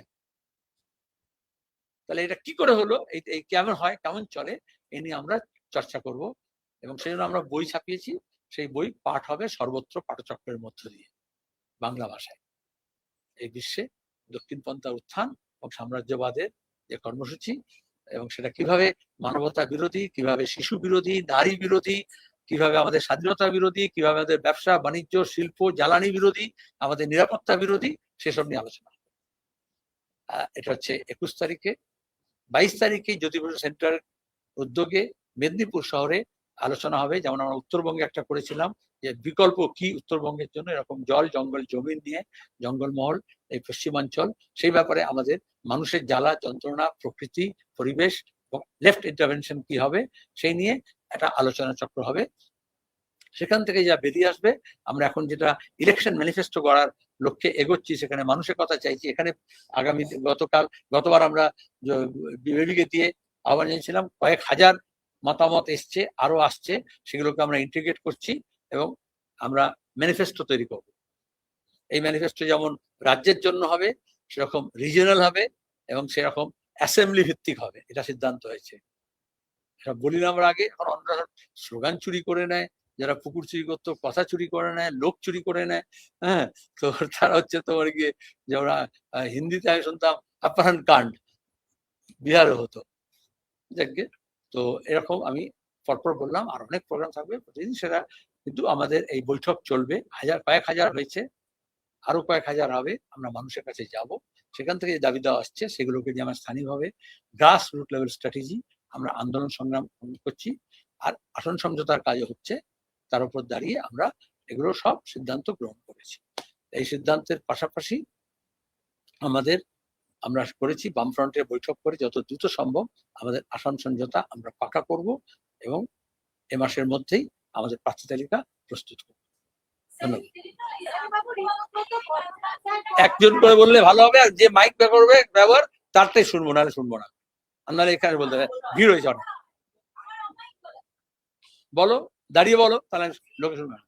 তাহলে এটা কি করে হলো, এই কেমন হয়, কেমন চলে, এই নিয়ে আমরা চর্চা করব। এবং সেই জন্য আমরা বই ছাপিয়েছি। সেই বই পাঠ হবে সর্বত্র পাঠচক্রের মধ্য দিয়ে, বাংলা ভাষায়। এই বিশ্বে দক্ষিণপন্থা উত্থান এবং সাম্রাজ্যবাদের যে কর্মসূচি, এবং সেটা কিভাবে মানবতা বিরোধী, কিভাবে শিশু বিরোধী, নারী বিরোধী, কিভাবে আমাদের স্বাধীনতা বিরোধী, কিভাবে আমাদের ব্যবসা বাণিজ্য শিল্প জ্বালানি বিরোধী, আমাদের নিরাপত্তা বিরোধী, সেসব নিয়ে আলোচনা। এটা হচ্ছে 21 তারিখে। 22 তারিখে জ্যোতির্বসু সেন্টার উদ্যোগে মেদিনীপুর শহরে আলোচনা হবে। যেমন আমরা উত্তরবঙ্গে একটা করেছিলাম যে বিকল্প কি উত্তরবঙ্গের জন্য, এরকম জল, জঙ্গল, জমিন নিয়ে, জঙ্গলমহল, এই পশ্চিমাঞ্চল, সেই ব্যাপারে আমাদের মানুষের জ্বালা যন্ত্রণা, প্রকৃতি, পরিবেশ এবং লেফট ইন্টারভেনশন কি হবে, সেই নিয়ে একটা আলোচনা চক্র হবে। সেখান থেকে যা বেরিয়ে আসবে, আমরা এখন যেটা ইলেকশন ম্যানিফেস্টো করার লক্ষ্যে এগোচ্ছি, সেখানে মানুষের কথা চাইছি। এখানে আগামী গতবার আমরা বিবেকে দিয়ে আহ্বান জানিয়েছিলাম, কয়েক হাজার মতামত এসছে, আরো আসছে, সেগুলোকে আমরা ইন্টিগ্রেট করছি, এবং আমরা ম্যানিফেস্টো তৈরি করব। এই ম্যানিফেস্টো যেমন রাজ্যের জন্য হবে, সেরকম রিজিয়নাল হবে, এবং সেরকম অ্যাসেম্বলি ভিত্তিক হবে, এটা সিদ্ধান্ত হয়েছে। এটা বলি না আমরা আগে, এখন অন্যরা স্লোগান চুরি করে নেয়, যারা পুকুর চুরি করতো কথা চুরি করে নেয়, লোক চুরি করে নেয়। হ্যাঁ, তো তারা হচ্ছে তোমার গিয়ে, যে ওরা হিন্দিতে আমি শুনতাম अपहरण কাণ্ড, বিহারে হতো। দেখবে তো এরকম আমি পরপর বললাম, আর অনেক প্রোগ্রাম থাকবে প্রতিদিন। সেটা কিন্তু আমাদের এই বৈঠক চলবে, কয়েক হাজার হয়েছে, আরো কয়েক হাজার হবে। আমরা মানুষের কাছে যাব, সেখান থেকে যে দাবি দেওয়া আসছে সেগুলোকে যে আমরা স্থানীয়ভাবে গ্রাস রুট লেভেল স্ট্র্যাটেজি আমরা আন্দোলন সংগ্রাম করছি, আর আসন সমঝোতার কাজও হচ্ছে, তার উপর দাঁড়িয়ে আমরা এগুলো সব সিদ্ধান্ত গ্রহণ করেছি। এই সিদ্ধান্তের পাশাপাশি আমরা করেছি বামফ্রন্টের বৈঠক করে যত দ্রুত সম্ভব আমাদের আসন সমঝোতা আমরা পাকা করব, এবং এ মাসের মধ্যেই আমাদের প্রার্থী তালিকা প্রস্তুত করব। একজন করে বললে ভালো হবে, আর যে মাইক করবে ব্যবহার তারটাই শুনবো, নাহলে শুনবো না। নাহলে এখানে বলতে হবে ভিড় হয়েছে অনেক। বলো, দাঁড়িয়ে বলো, তাহলে লোকে শুনবে না।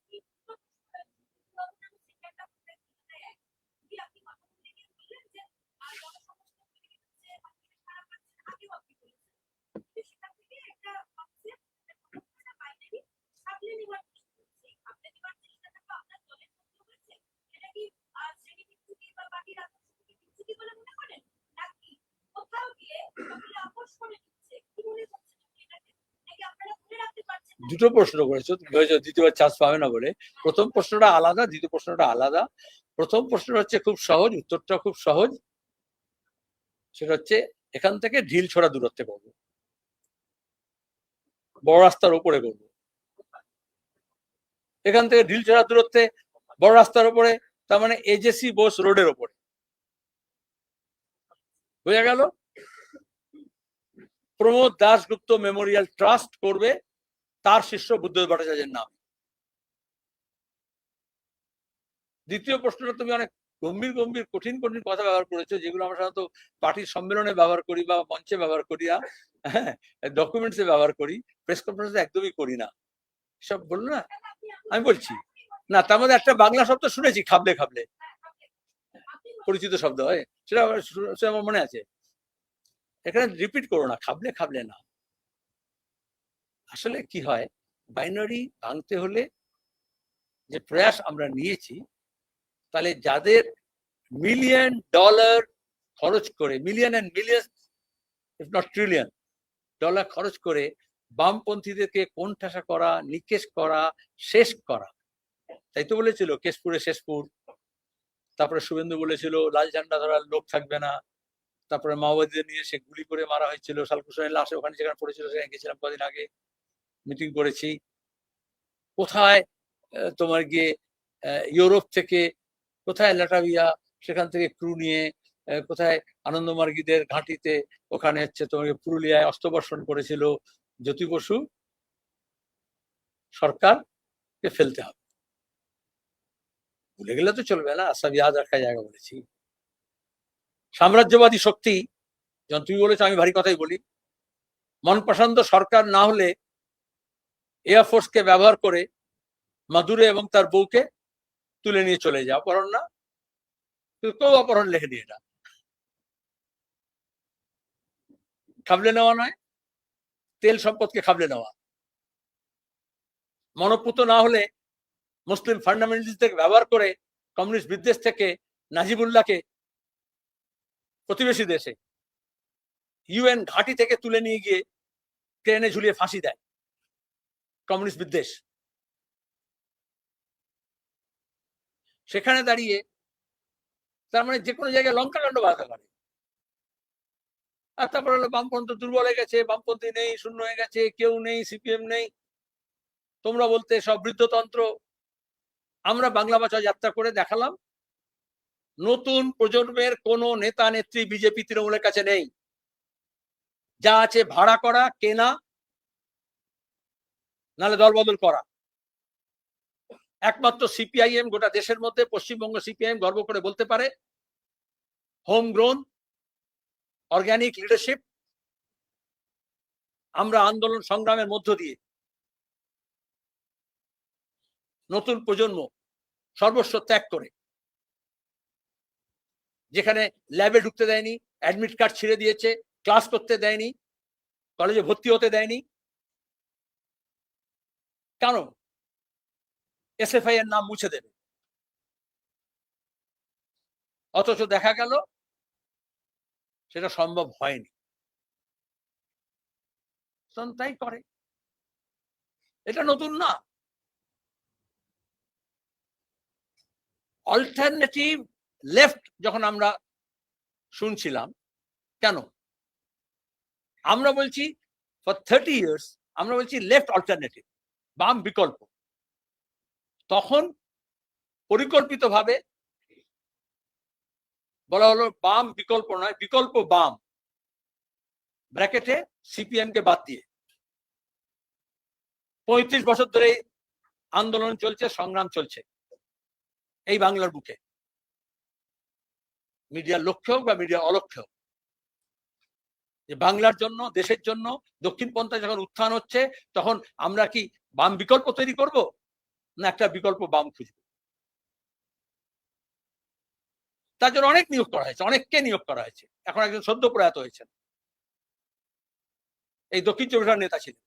দুটো প্রশ্ন করেছো, দ্বিতীয়বার চান্স পাবে না বলে। প্রথম প্রশ্নটা আলাদা, দ্বিতীয় প্রশ্নটা আলাদা। প্রথম প্রশ্নটা হচ্ছে খুব সহজ, উত্তরটা খুব সহজ। সেটা হচ্ছে এখান থেকে ঢিল ছোড়া দূরত্বে করবো, বড় রাস্তার উপরে করবো। এখান থেকে ঢিল ছোড়া দূরত্বে বড় রাস্তার উপরে, তার মানে এজেসি বোস রোডের উপরে। বোঝা গেল? প্রমোদ দাশগুপ্ত মেমোরিয়াল ট্রাস্ট করবে তার শিষ্য বুদ্ধদেব ভট্টাচার্যের নাম। দ্বিতীয় প্রশ্নটা তুমি অনেক গম্ভীর গম্ভীর কঠিন কঠিন কথা ব্যবহার করেছো, যেগুলো আমরা সাধারণত পার্টির সম্মেলনে ব্যবহার করি বা মঞ্চে ব্যবহার করি, হ্যাঁ, ডকুমেন্টসে ব্যবহার করি, প্রেস কনফারেন্সে একদমই করি না। সব বললো না, আমি বলছি না, তার মধ্যে একটা বাংলা শব্দ শুনেছি, খাবলে খাবলে, পরিচিত শব্দ হয়, সেটা আমার মনে আছে। এখানে রিপিট করো না, খাবলে খাবলে না। আসলে কি হয়, বাইনারি ভাঙতে হলে যে প্রয়াস আমরা নিয়েছি, তাহলে যাদের মিলিয়ন ডলার খরচ করে, million and million if not trillion dollar খরচ করে বামপন্থীদেরকে কোণঠাসা করা, নিকেশ করা, শেষ করা। তাই তো বলেছিল কেশপুরে শেষপুর, তারপরে শুভেন্দু বলেছিল লাল ঝান্ডা ধরার লোক থাকবে না, তারপরে মাওবাদীদের নিয়ে সে গুলি করে মারা হয়েছিল, সালকুসনের লাশে ওখানে যেখানে পড়েছিল সেখানে গেছিলাম কদিন আগে, মিটিং করেছি। কোথায় তোমার গিয়ে ইউরোপ থেকে, কোথায় লাটাভিয়া, সেখান থেকে ক্রু নিয়ে কোথায় আনন্দমার্গীদের ঘাঁটিতে, ওখানে হচ্ছে তোমাকে পুরুলিয়ায় অস্ত্রবর্ষণ করেছিল জ্যোতি বসু। সরকারকে ফেলতে হবে, ভুলে গেলে তো চলবে না, সব ইয়াদ রাখা জায়গা বলেছি। সাম্রাজ্যবাদী শক্তি, যখন তুমি বলেছো আমি ভারী কথাই বলি, মন পছন্দ সরকার না হলে এয়ারফোর্সকে ব্যবহার করে মাদুরে এবং তার বউকে তুলে নিয়ে চলে যায়। অপহরণ না, কেউ অপহরণ লেখে দিয়ে, এটা খাবলে নেওয়া নয়, তেল সম্পদকে খাবলে নেওয়া। মনপুত না হলে মুসলিম ফান্ডামেন্টালিস্টদের ব্যবহার করে কমিউনিস্ট বিদ্বেষ থেকে নাজিবুল্লাহকে প্রতিবেশী দেশে ইউএন ঘাঁটি থেকে তুলে নিয়ে গিয়ে ট্রেনে ঝুলিয়ে ফাঁসি দেয় কমিউনিস্ট বিদ্বেষ। সেখানে দাঁড়িয়ে তার মানে যে কোনো জায়গায় লঙ্কাকাণ্ড বাঁধতে পারে। আর তারপর হলো বামপন্থী দুর্বল হয়ে গেছে, বামপন্থী নেই, শূন্য হয়ে গেছে, কেউ নেই, সিপিএম নেই, তোমরা বলতে সব বৃদ্ধতন্ত্র। আমরা বাংলা ভাষা যাত্রা করে দেখালাম নতুন প্রজন্মের কোন নেতা নেত্রী বিজেপি তৃণমূলের কাছে নেই, যা আছে ভাড়া করা, কেনা, নাহলে দলবদল করা। একমাত্র সিপিআইএম গোটা দেশের মধ্যে, পশ্চিমবঙ্গ সিপিআইএম গর্ব করে বলতে পারে হোম গ্রোন অর্গানিক লিডারশিপ। আমরা আন্দোলন সংগ্রামের মধ্য দিয়ে নতুন প্রজন্ম সর্বস্ব ত্যাগ করে, যেখানে ল্যাবে ঢুকতে দেয়নি, অ্যাডমিট কার্ড ছিঁড়ে দিয়েছে, ক্লাস করতে দেয়নি, কলেজে ভর্তি হতে দেয়নি, কেন? এসএফআই এর নাম মুছে দেবে। অথচ দেখা গেল সেটা সম্ভব হয়নি, তাই করে। এটা নতুন না। অল্টারনেটিভ লেফট যখন আমরা শুনছিলাম, কেন আমরা বলছি ফর 30 ইয়ার্স আমরা বলছি লেফট অল্টারনেটিভ, বাম বিকল্প। তখন পরিকল্পিতভাবে বলা হলো বাম বিকল্প নয়, বিকল্প বাম, ব্র্যাকেটে সিপিএম কে বাদ দিয়ে। 35 বছর ধরে আন্দোলন চলছে, সংগ্রাম চলছে। এই বাংলার বুকে, মিডিয়ার লক্ষ্য হোক বা মিডিয়ার অলক্ষ্য হোক, যে বাংলার জন্য, দেশের জন্য দক্ষিণপন্থা যখন উত্থান হচ্ছে, তখন আমরা কি বাম বিকল্প তৈরি করব, না একটা বিকল্প বাম খুঁজব? তার জন্য অনেক নিয়োগ করা হয়েছে, অনেককে নিয়োগ করা হয়েছে। এখন একজন সদ্য প্রয়াত হয়েছেন, এই দক্ষিণ চব্বিশ পরগনার নেতা ছিলেন।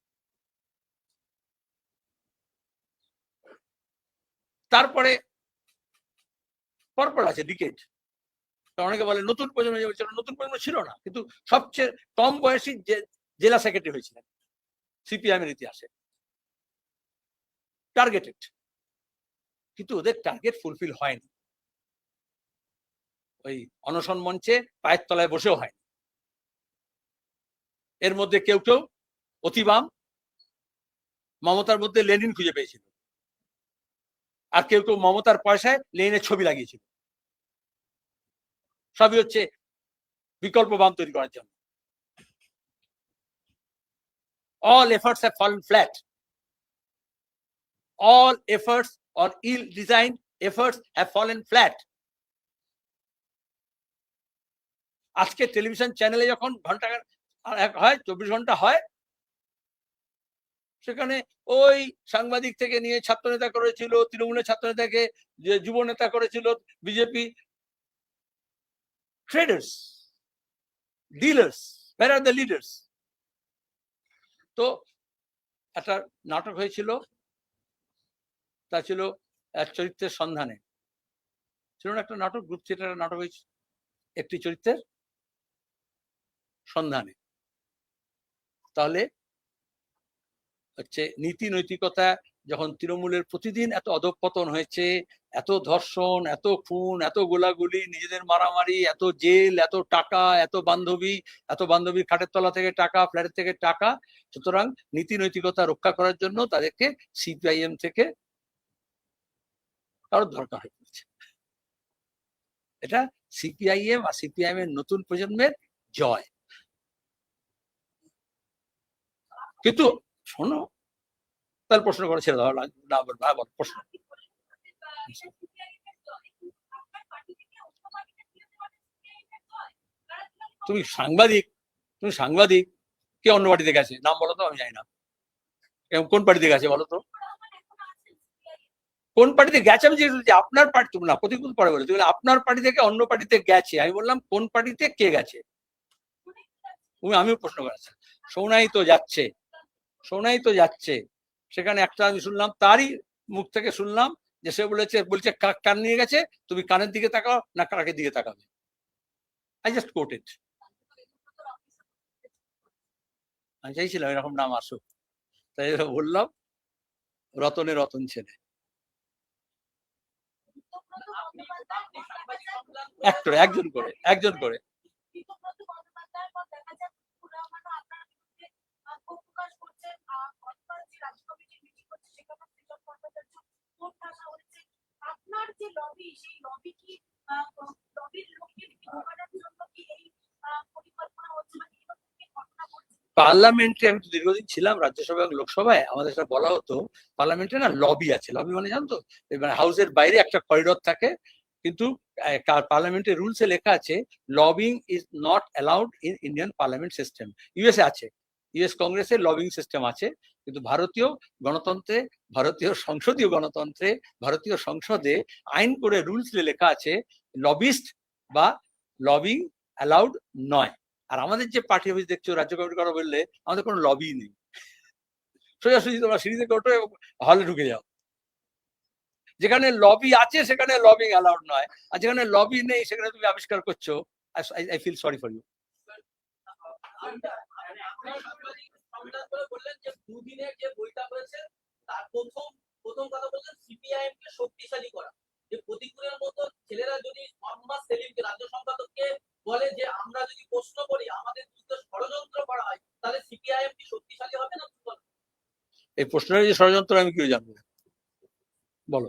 তারপরে পরপর আছে ডিকেট। অনেকে বলে নতুন প্রজন্ম, নতুন প্রজন্ম ছিল না, কিন্তু সবচেয়ে কম বয়সী জেলা সেক্রেটারি হয়েছিলেন সিপিআইএম এর ইতিহাসে, টার্গেটেড। কিন্তু ওদের টার্গেট ফুলফিল হয়নি, ওই অনশন মঞ্চে পায়ের তলায় বসেও হয়নি। এর মধ্যে কেউ কেউ অতিবাম, মমতার মধ্যে লেনিন খুঁজে পেয়েছিল, আর কেউ কেউ মমতার পয়সায় লেনিনের ছবি লাগিয়েছিল। সবই হচ্ছে বিকল্প বাম তৈরি করার জন্য। All efforts have fallen flat. All efforts or ill-designed efforts have fallen flat. আজকে টেলিভিশন চ্যানেলে যখন ঘন্টা হয়, 24 ঘন্টা হয়, সেখানে ওই সাংবাদিক থেকে নিয়ে ছাত্র নেতা করেছিল, তৃণমূলের ছাত্র নেতাকে যে যুব নেতা করেছিল BJP, traders, dealers, where are the leaders? তো একটা নাটক হয়েছিল, তা ছিল এক চরিত্রের সন্ধানে, ছিল না একটা নাটক, গ্রুপ থিয়েটারের নাটক হয়েছে একটি চরিত্রের সন্ধানে। তাহলে হচ্ছে নীতি নৈতিকতা, যখন তৃণমূলের প্রতিদিন এত অধঃপতন হয়েছে, এত ধর্ষণ, এত খুন, এত গোলাগুলি, নিজেদের মারামারি, এত জেল, এত টাকা, এত বান্ধবী খাটের তলা থেকে টাকা, ফ্ল্যাটের থেকে টাকা, সুতরাং নীতি নৈতিকতা রক্ষা করার জন্য তাদেরকে সিপিআইএম থেকে কারোর দরকার হয়ে পড়ছে। এটা সিপিআইএম আর সিপিআইএম এর নতুন প্রজন্মের জয়। কিন্তু শোনো, তাহলে প্রশ্ন করে ছেড়ে দাও না, প্রশ্ন। তুমি সাংবাদিক কে অন্য পার্টিতে গেছে, নাম বলো তো, আমি জানি না। কোন পার্টিতে গেছে বলো তো, কোন পার্টিতে গেছে? আমি যে আপনার পার্টি, তুমি না প্রতিকূল পরে বলে, তুমি আপনার পার্টি থেকে অন্য পার্টিতে গেছে, আমি বললাম কোন পার্টিতে কে গেছে। আমিও প্রশ্ন করেছি। শোনাই তো যাচ্ছে, সেখানে একটা আমি শুনলাম, তারই মুখ থেকে শুনলাম যে সে বলছে কান নিয়ে গেছে, তুমি কানের দিকে তাকাও না কাকের দিকে তাকাবে। I just quoted. আমি চাইছিলাম এরকম নাম আসুক, তাই বললাম রতনে রতন ছেলে। একজন করে পার্লামেন্টে, আমি তো দীর্ঘদিন ছিলাম রাজ্যসভা এবং লোকসভায়, আমাদের সেটা বলা হতো পার্লামেন্টে না লবি আছে। লবি মানে জানতো, মানে হাউসের বাইরে একটা করিডোর থাকে, কিন্তু পার্লামেন্টের রুলসে লেখা আছে lobbying is not allowed in Indian parliament system. USA আছে, ইউএস কংগ্রেসের লবিং সিস্টেম আছে, কিন্তু ভারতীয় গণতন্ত্রে, ভারতীয় সংসদীয় গণতন্ত্রে, ভারতীয় সংসদে আইন করে রুলস লেখা আছে লবিস্ট বা লবিং অ্যালাউড নয়। আর আমাদের যে পার্টি অফিস দেখছো, রাজ্য কমিটির কথা বললে, আমাদের কোনো লবি নেই। সোজাসুজি তোমরা সিঁড়িতে ওঠো এবং হলে ঢুকে যাও। যেখানে লবি আছে সেখানে লবিং অ্যালাউড নয়, আর যেখানে লবি নেই সেখানে তুমি আবিষ্কার করছো। I feel sorry for you. বললেন যে দুদিনের যে বইটা হয়েছে তার প্রথম কথা বললেন সিপিআইএম কে শক্তিশালী করা, যে প্রতিকূলের মতো ছেলেরা যদি মোহাম্মদ সেলিমকে, রাজ্য সম্পাদককে বলে যে আমরা যদি প্রশ্ন করি, আমাদের বিরুদ্ধে ষড়যন্ত্র করা হয়, তাহলে সিপিআইএম কি শক্তিশালী হবে না? এই প্রশ্নের যে ষড়যন্ত্র আমি কি জানবো, বলো।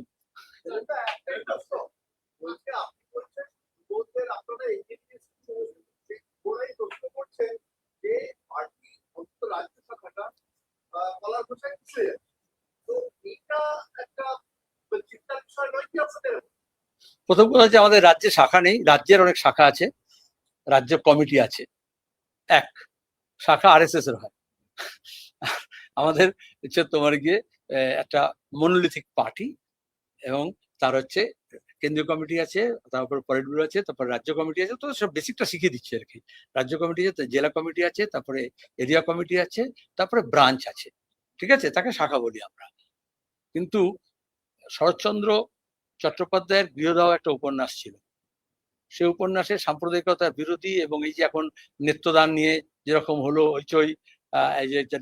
প্রথম কথা হচ্ছে আমাদের রাজ্যে শাখা নেই, রাজ্যের অনেক শাখা আছে, রাজ্য কমিটি আছে, এক শাখা আরএসএস এর হয়। আমাদের হচ্ছে তোমার গিয়ে একটা মনোলিথিক পার্টি, এবং তার হচ্ছে কেন্দ্রীয় কমিটি আছে, তারপর পলিট ব্যুরো আছে, তারপর রাজ্য কমিটি আছে। তো সব বেসিকটা শিখিয়ে দিচ্ছে আর কি। রাজ্য কমিটি আছে, জেলা কমিটি আছে, তারপরে এরিয়া কমিটি আছে, তারপরে ব্রাঞ্চ আছে, ঠিক আছে, তাকে শাখা বলি আমরা। কিন্তু শরৎচন্দ্র চট্টোপাধ্যায়ের গৃহদাহ একটা উপন্যাস ছিল, সে উপন্যাসে সাম্প্রদায়িকতার বিরোধী, এবং এই যে এখন নেত্রদান নিয়ে যেরকম হলো হইচই, এই যে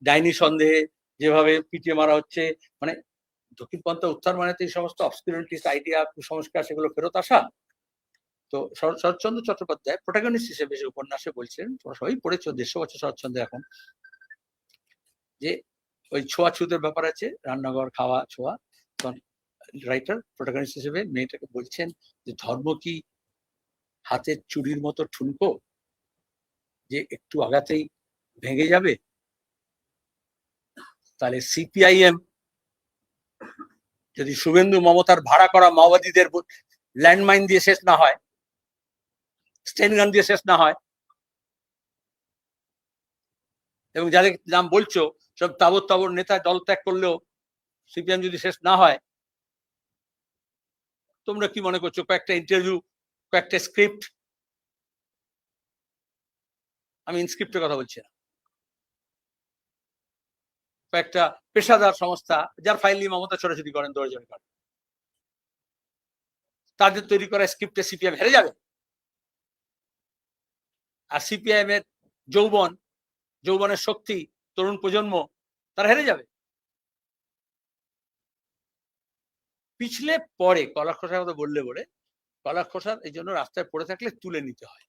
ডাইনি সন্দেহে যেভাবে পিটিয়ে মারা হচ্ছে, মানে দক্ষিণপন্থা উত্থান মানে তো এই সমস্ত অবসকিউরিটিস আইডিয়া, কুসংস্কার, সেগুলো ফেরত আসা। তো শরৎচন্দ্র চট্টোপাধ্যায় প্রোটাগনিস্ট হিসেবে সে উপন্যাসে বলছেন, তোমরা সবাই পড়েছো, 150 বছর শরৎচন্দ্র এখন, যে ওই ছোঁয়াছুতের ব্যাপার আছে, রান্নাঘর খাওয়া ছোঁয়া। তখন রাইটার প্রোটাগনিস্ট হিসেবে মেয়েটাকে বলছেন যে ধর্ম কি হাতের চুরির মতো ঠুনকো, যে একটু আগাতেই ভেঙে যাবে? তাহলে সিপিআইএম যদি শুভেন্দু মমতার ভাড়া করা মাওবাদীদের ল্যান্ডমাইন দিয়ে শেষ না হয়, স্টেন গান দিয়ে শেষ না হয়, এবং যাদের নাম বলছো সব তাবর তাবর নেতা দল ত্যাগ করলেও সিপিএম যদি শেষ না হয়, তোমরা কি মনে করছো কয়েকটা ইন্টারভিউ, কয়েকটা স্ক্রিপ্ট, আমি ইনস্ক্রিপ্টের কথা বলছি না, কয়েকটা পেশাদার সংস্থা যার ফাইল নিয়ে মমতা ছোটাছুটি করেন, দৌড়াজড়ি করেন, তাদের তৈরি করা স্ক্রিপ্টে সিপিএম হেরে যাবে? আর সিপিআইএম এর যৌবনের শক্তি, তরুণ প্রজন্ম, তারা হেরে যাবে? পিছলে পরে কলা খোসার কথা বললে বলে, কলা খোসার এই জন্য রাস্তায় পড়ে থাকলে তুলে নিতে হয়।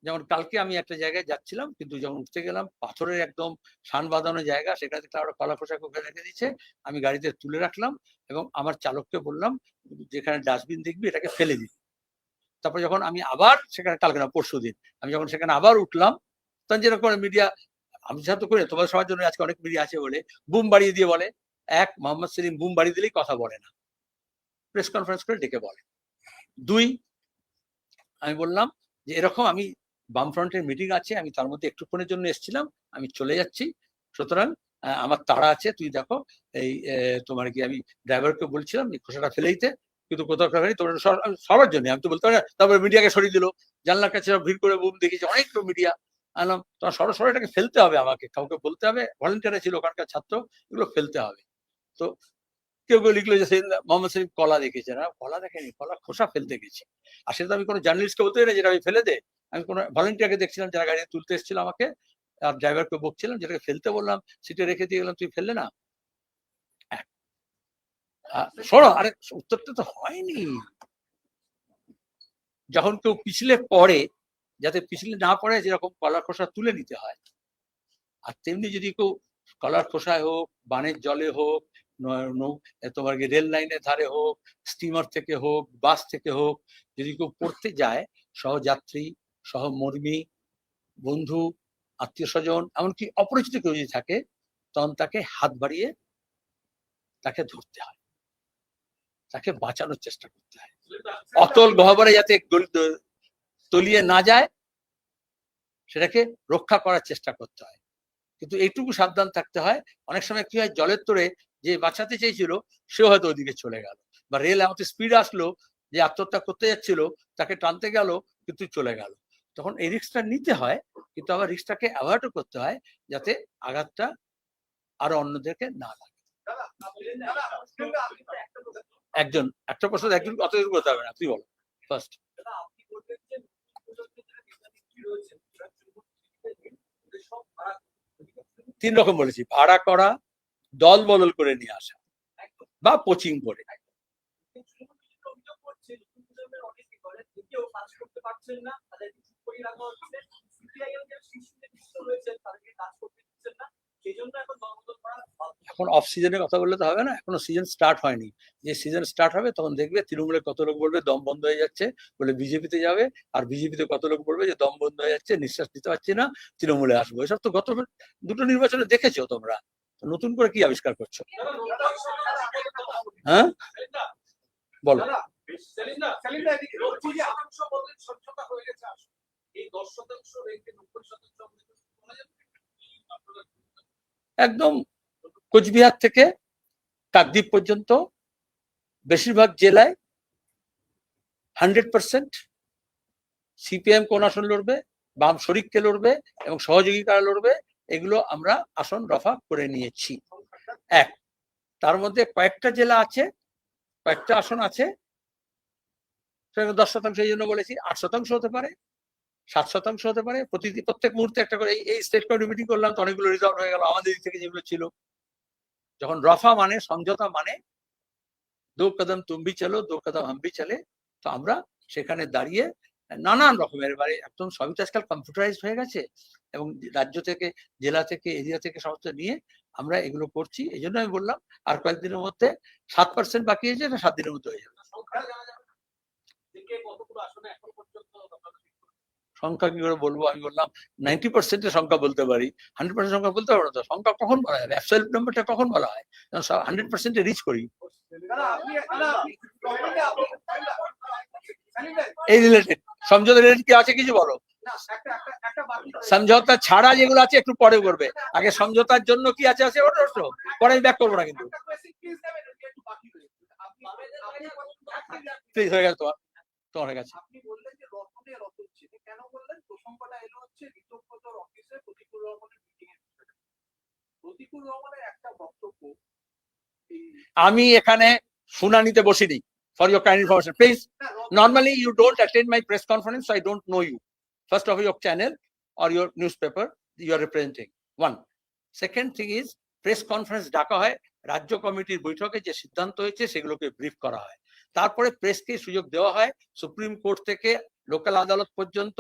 যেমন কালকে আমি একটা জায়গায় যাচ্ছিলাম, কিন্তু যখন উঠতে গেলাম পাথরের একদম শান বাঁধানো জায়গা, সেখানে দেখলাম ওরা কলা খোসা করে রেখে দিচ্ছে, আমি গাড়িতে তুলে রাখলাম এবং আমার চালককে বললাম যেখানে ডাস্টবিন দেখবি এটাকে ফেলে দিবি। তারপর যখন আমি আবার সেখানে, কালকে না পরশু দিন, আমি যখন সেখানে আবার উঠলাম, তখন যেরকম মিডিয়া, আমি তো করি তোমাদের সবার জন্য আজকে অনেক মিডিয়া আছে বলে বুম বাড়িয়ে দিয়ে বলে, এক মোহাম্মদ সেলিম বুম বাড়িয়ে দিলেই কথা বলে না, প্রেস কনফারেন্স করে ডেকে বলে। দুই, আমি বললাম যে এরকম আমি বামফ্রন্টের মিটিং আছে, আমি তার মধ্যে একটুক্ষণের জন্য এসেছিলাম, আমি চলে যাচ্ছি, সুতরাং আমার তাড়া আছে, তুই দেখো এই তোমার কি, আমি ড্রাইভারকে বলছিলাম খোসাটা ফেলে দিতে, কিন্তু কোথাও ফেলেনি, তোমরা সবার জন্য, আমি তো বলতে পারি না। তারপরে মিডিয়াকে সরিয়ে দিল, জানলার কাছে ভিড় করে বুম দেখেছি অনেক মিডিয়া, আনলাম তোমার সরাসরি এটাকে ফেলতে হবে, আমাকে কাউকে বলতে হবে, ভলেন্টিয়ার ছিল ওখানকার ছাত্র, এগুলো ফেলতে হবে। তো কেউ কেউ লিখলো যে মোহাম্মদ সেলিম কলা দেখেছে, না কলা দেখেনি, কলা খোসা ফেলতে গেছি। আর সেটা আমি কোনো জার্নালিস্টকে বলতে পারি না যেটা আমি ফেলে দে, আমি কোনো ভলেন্টিয়ারকে দেখছিলাম যারা গাড়ি তুলতে এসেছিল আমাকে, আর ড্রাইভারকে বকছিলাম, যেটাকে ফেলতে বললাম সিটে রেখে দিয়ে গেলাম, তুই ফেললে না। শোনো, আরে উত্তরটা তো হয়নি। যখন কেউ পিছলে পড়ে, যাতে পিছলে না পড়ে, যেরকম কলার খোসা তুলে নিতে হয়, আর তেমনি যদি কেউ কলার খোসায় হোক, বানের জলে হোক, তোমার রেল লাইনের ধারে হোক, স্টিমার থেকে হোক, বাস থেকে হোক, যদি কেউ পড়তে যায়, সহযাত্রী, সহমর্মী, বন্ধু, আত্মীয় স্বজন, এমনকি অপরিচিত কেউ যদি থাকে, তখন তাকে হাত বাড়িয়ে তাকে ধরতে হয়, তাকে বাঁচানোর চেষ্টা করতে হয়, অতল গহ্বরে যাতে তলিয়ে না যায় সেটাকে রক্ষা করার চেষ্টা করতে হয়। কিন্তু এইটুকু সাবধান থাকতে হয়, অনেক সময় কি হয়, জলের তোরে যে বাঁচাতে চেয়েছিল সেও হয়তো ওইদিকে চলে গেল, বা রেল এমন স্পিড আসলো যে আত্মহত্যা করতে যাচ্ছিল তাকে টানতে গেল কিন্তু চলে গেল, তখন এই রিস্কটা নিতে হয়, কিন্তু আবার রিস্কটাকে অ্যাভয়েডও করতে হয় যাতে আঘাতটা আরো অন্যদেরকে না লাগে। একজন একটা প্রশ্ন একজন অত করতে হবে না, তুই বলো ফার্স্ট। তিন রকম বলেছি, ভাড়া করা, দল বদল করে নিয়ে আসা, বা কোচিং করে। এখন অফ সিজনের কথা বললে তো হবে না, এখনো সিজন স্টার্ট হয়নি, যে সিজন স্টার্ট হবে তখন দেখবে তৃণমূলে কত লোক বলবে দম বন্ধ হয়ে যাচ্ছে বলে বিজেপিতে যাবে, আর বিজেপিতে কত লোক বলবে যে দম বন্ধ হয়ে যাচ্ছে, নিঃশ্বাস নিতে পারছি না, তৃণমূলে আসবো। এসব তো গত দুটো নির্বাচনে দেখেছো তোমরা, নতুন করে কি আবিষ্কার করছো? হ্যাঁ বলো। একদম কোচবিহার থেকে কাকদ্বীপ পর্যন্ত বেশিরভাগ জেলায় 100% সিপিএম কোন আসন লড়বে, বাম শরিককে লড়বে এবং সহযোগী কারা লড়বে, এগুলো আমরা আসন রফা করে নিয়েছি। এক, তার মধ্যে কয়েকটা জেলা আছে, কয়েকটা আসন আছে 10% এই জন্য বলেছি, 8% হতে পারে, 7% হতে পারে, প্রত্যেক মুহূর্তে একটা করে। এই স্টেট কমিটি মিটিং করলাম তো অনেকগুলো রিজলভ হয়ে গেল আমাদের দিক থেকে যেগুলো ছিল। যখন রফা মানে সমঝোতা মানে 2 কদম তুম ভি চলো 2 কদম হাম ভি চলে, তো আমরা সেখানে দাঁড়িয়ে নানান রকমের একদম সবই তো আজকাল কম্পিউটারাইজ হয়ে গেছে এবং রাজ্য থেকে, জেলা থেকে, এরিয়া থেকে সমস্ত নিয়ে আমরা এগুলো করছি। এই জন্য আমি বললাম আর কয়েকদিনের মধ্যে 7% বাকি আছে, এটা 7 দিনের মধ্যে হয়ে যাবে। সংখ্যা কি করে বলবো? আমি বললাম 90% সংখ্যা বলতে পারি, 100% সংখ্যা বলতে পারবো না। তো সংখ্যা কখন বলা হয়, অ্যাবসলিউট নাম্বারটা কখন বলা হয়? 100% রিচ করি। এই রিলেটেড সমঝোতা রিলেটেড কি আছে কিছু বলো? সমঝোতা ছাড়া যেগুলো আছে একটু পরে করবে, আগে সমঝোতার জন্য কি আছে আছে ওটা পরে আমি ব্যাক করবো না কিন্তু। প্লিজ হয়ে গেছে তোমার, তোমার হয়ে গেছে। আমি এখানে শুনানিতে বসিনি। For your kind information, please. Normally, you don't attend my press conference, so I don't know you. First of all, your channel or your newspaper you are representing. One. Second thing is, press conference ডাকা হয় রাজ্য কমিটির বৈঠকে, যে সিদ্ধান্ত হয়েছে সেগুলোকে brief করা হয়। তারপরে প্রেসকে সুযোগ দেওয়া হয় সুপ্রিম কোর্ট থেকে লোকাল আদালত পর্যন্ত,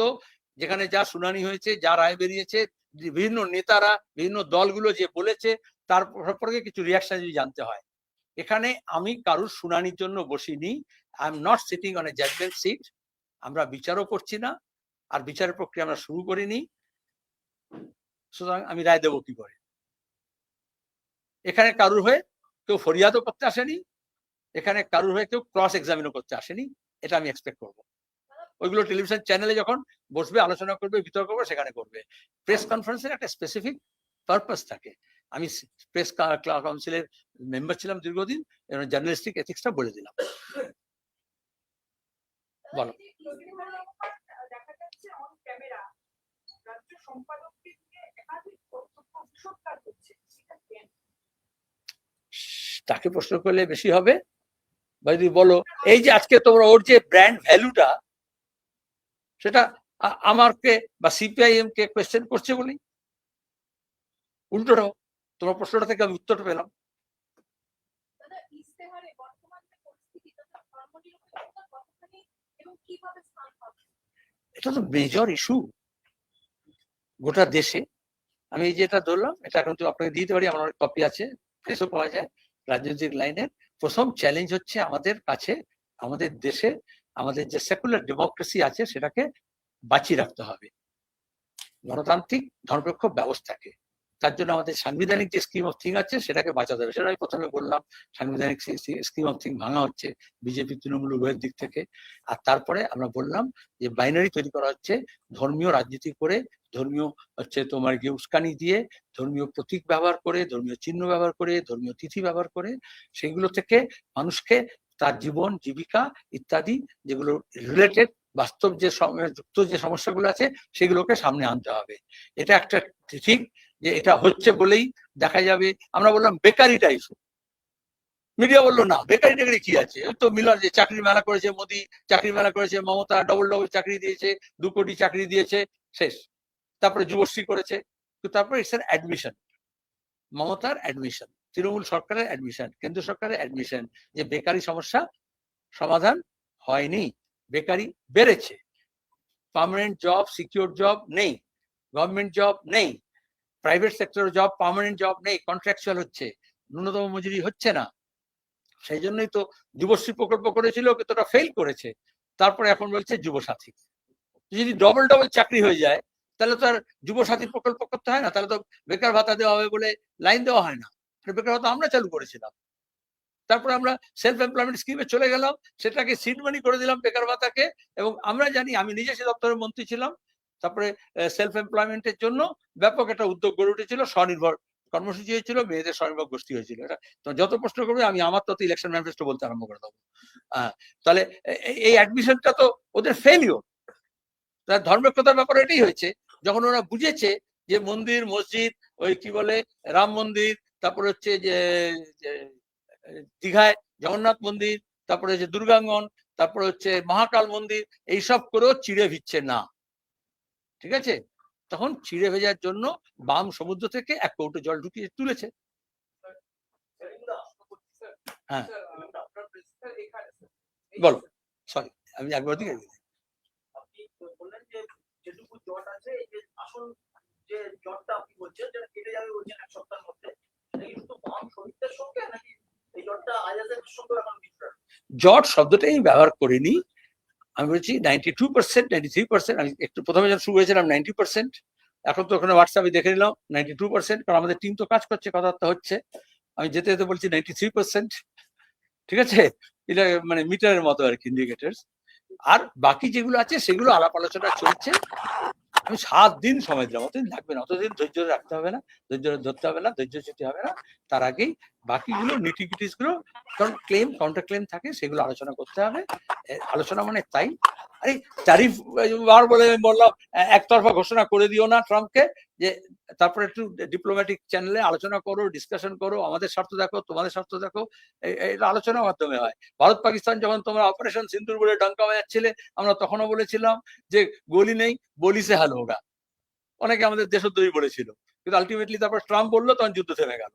যেখানে যা শুনানি হয়েছে, যা রায় বেরিয়েছে, বিভিন্ন নেতারা, বিভিন্ন দলগুলো যে বলেছে তার সম্পর্কে কিছু রিয়াকশন যদি জানতে হয়। এখানে আমি কারুর শুনানির জন্য বসিনি। I am not sitting on a judgment seat. আমরা বিচারও করছি না, আর বিচারের প্রক্রিয়া আমরা শুরু করিনি, সুতরাং আমি রায় দেবো কি করে? এখানে কারুর হয়ে কেউ ফরিয়াদও করতে আসেনি, এখানে কারুর হয়ে কেউ ক্রস এক্সামিনও করতে আসেনি, এটা আমি এক্সপেক্ট করবো। ওইগুলো টেলিভিশন চ্যানেলে যখন বসবে, আলোচনা করবে, বিতর্ক করবে, সেখানে করবে। প্রেস কনফারেন্সের একটা স্পেসিফিক পারপাস থাকে। আমি প্রেস কাউন্সিলের মেম্বার ছিলাম দীর্ঘদিন, এবং জার্নালিস্টিক এথিক্সটা বলে দিলাম। বলো। তাকে প্রশ্ন করলে বেশি হবে, বা যদি বলো এই যে আজকে তোমরা ওর যে ব্র্যান্ড ভ্যালুটা, সেটা আমাকে বা সিপিআইএম কে কোয়েশ্চেন করছে বলেই উল্টোটাও তোমার প্রশ্নটা থেকে আমি উত্তরটা পেলাম। এটা তো মেজর ইস্যু গোটা দেশে। আমি যেটা ধরলাম এটা এখন তো আপনাকে দিতে পারি, আমার কপি আছে, প্রেসও পাওয়া যায়। রাজনৈতিক লাইনের প্রথম চ্যালেঞ্জ হচ্ছে আমাদের কাছে, আমাদের দেশে আমাদের যে সেকুলার ডেমোক্রেসি আছে সেটাকে বাঁচিয়ে রাখতে হবে, গণতান্ত্রিক ধর্মনিরপেক্ষ ব্যবস্থাকে। তার জন্য আমাদের সাংবিধানিক যে স্কিম অফ থিং আছে সেটাকে বাঁচাতে হবে। সেটা আমি প্রথমে বললাম, সাংবিধানিক স্কিম অফ থিং ভাঙা হচ্ছে বিজেপি তৃণমূল উভয়ের দিক থেকে। আর তারপরে আমরা বললাম যে বাইনারি তৈরি করা হচ্ছে, ধর্মীয় রাজনীতি করে, ধর্মীয় হচ্ছে তোমার গিয়ে উস্কানি দিয়ে, ধর্মীয় প্রতীক ব্যবহার করে, ধর্মীয় চিহ্ন ব্যবহার করে, ধর্মীয় তিথি ব্যবহার করে, সেগুলো থেকে মানুষকে তার জীবন জীবিকা ইত্যাদি যেগুলো রিলেটেড বাস্তব যে যুক্ত যে সমস্যাগুলো আছে সেগুলোকে সামনে আনতে হবে। এটা একটা ঠিক যে এটা হচ্ছে বলেই দেখা যাবে। আমরা বললাম বেকারিটা ইস্যু, মিডিয়া বললো না বেকারি টেকারি কি আছে, তো মিলার যে চাকরি মেলা করেছে মোদি, চাকরি মেলা করেছে মমতা, ডবল চাকরি দিয়েছে, 2 কোটি চাকরি দিয়েছে, শেষ। তারপরে যুবশ্রী করেছে, তো তারপরে ইটস অ্যাডমিশন, মমতার অ্যাডমিশন, তৃণমূল সরকারের অ্যাডমিশন, কেন্দ্র সরকারের অ্যাডমিশন, যে বেকারি সমস্যা সমাধান হয়নি, বেকারি বেড়েছে, পার্মানেন্ট জব, সিকিউর জব নেই, গভর্নমেন্ট জব নেই, private sector job, permanent job নেই, কন্ট্রাকচুয়াল হচ্ছে, ন্যূনতম মজুরি হচ্ছে না। সেই জন্যই তো যুবশ্রী প্রকল্প করেছিল, কতটা ফেল করেছে। তারপরে এখন বলছে যুবসাথী। যদি ডবল ডবল চাকরি হয়ে যায় তাহলে তো আর যুবসাথী প্রকল্প করতে হয় না, তাহলে তো বেকার ভাতা দেওয়া হবে বলে লাইন দেওয়া হয় না। বেকার ভাতা আমরা চালু করেছিলাম, তারপরে আমরা সেলফ এমপ্লয়মেন্ট স্কিমে চলে গেলাম, সেটাকে সিড মানি করে দিলাম বেকার ভাতাকে। এবং আমরা জানি, আমি নিজে সে দপ্তরের মন্ত্রী ছিলাম, তারপরে সেলফ এমপ্লয়মেন্টের জন্য ব্যাপক একটা উদ্যোগ গড়ে উঠেছিল, স্বনির্ভর কর্মসূচি হয়েছিল, মেয়েদের স্বনির্ভর গোষ্ঠী হয়েছিল। এটা তো যত প্রশ্ন করবে আমি আমার তত ইলেকশন ম্যানিফেস্টো বলতে আরম্ভ করে দেবো। তাহলে এই অ্যাডমিশনটা তো ওদের ফেলিওর। তার ধর্মক্ষতার ব্যাপার এটাই হয়েছে, যখন ওরা বুঝেছে যে মন্দির মসজিদ, ওই কি বলে রাম মন্দির, তারপরে হচ্ছে যে দীঘায় জগন্নাথ মন্দির, তারপরে হচ্ছে দুর্গাঙ্গন, তারপরে হচ্ছে মহাকাল মন্দির, এইসব করেও চিড়ে ভিজছে না, ঠিক আছে, তখন চিড়ে ভেজার জন্য বাম সমুদ্র থেকে এক কৌটো জল ঢুকিয়ে তুলেছে। হ্যাঁ বলো, সরি আমি একবার দিকে যেটুকু জট আছে, এই যে আসল যে জটটা আপনি বলছেন যেটা কেটে যাবে বলছেন এক সপ্তাহের মধ্যে, এটা কি শুধু বাম শহীদদের সঙ্গে নাকি এই জটটা আজাদের সঙ্গে এখন ডিফারেন্ট? জট শব্দটাই আমি ব্যবহার করিনি, আমি বলছি 92%, 93%। আমি একটু প্রথমে যখন শুরু হয়েছিলাম 90%, এখন তো ওখানে হোয়াটসঅ্যাপে দেখে নিলাম 92%, কারণ আমাদের টিম তো কাজ করছে, কথাবার্তা হচ্ছে। আমি যেতে যেতে বলছি 93%, ঠিক আছে, এটা মানে মিটারের মতো আর কি, ইন্ডিকেটার্স। আর বাকি যেগুলো আছে সেগুলো আলাপ আলোচনা চলছে। আমি 7 দিন সময় দিলাম, অতদিন লাগবে না, অতদিন ধৈর্য রাখতে হবে না, ধৈর্য ধরতে হবে না, ধৈর্যচ্যুতি হবে না। তার আগেই বাকিগুলো নিটিগিটিস গুলো, কারণ ক্লেম কাউন্টার ক্লেম থাকে, সেগুলো আলোচনা করতে হবে। আলোচনা মানে তাই, আরে ট্যারিফ বার বলে বললাম, একতরফা ঘোষণা করে দিও না ট্রাম্পকে, যে তারপরে একটু ডিপ্লোম্যাটিক চ্যানেলে আলোচনা করো, ডিসকাশন করো, আমাদের স্বার্থ দেখো, তোমাদের স্বার্থ দেখো, এটা আলোচনার মাধ্যমে হয়। ভারত পাকিস্তান যখন তোমরা অপারেশন সিন্দুর বলে ডঙ্কা বাজাচ্ছিলে, আমরা তখনও বলেছিলাম যে গলি নেই বলি সে হাল হোগা, অনেকে আমাদের দেশদ্রোহী বলেছিল, কিন্তু আলটিমেটলি তারপর ট্রাম্প বললো, তখন যুদ্ধ থেমে গেল।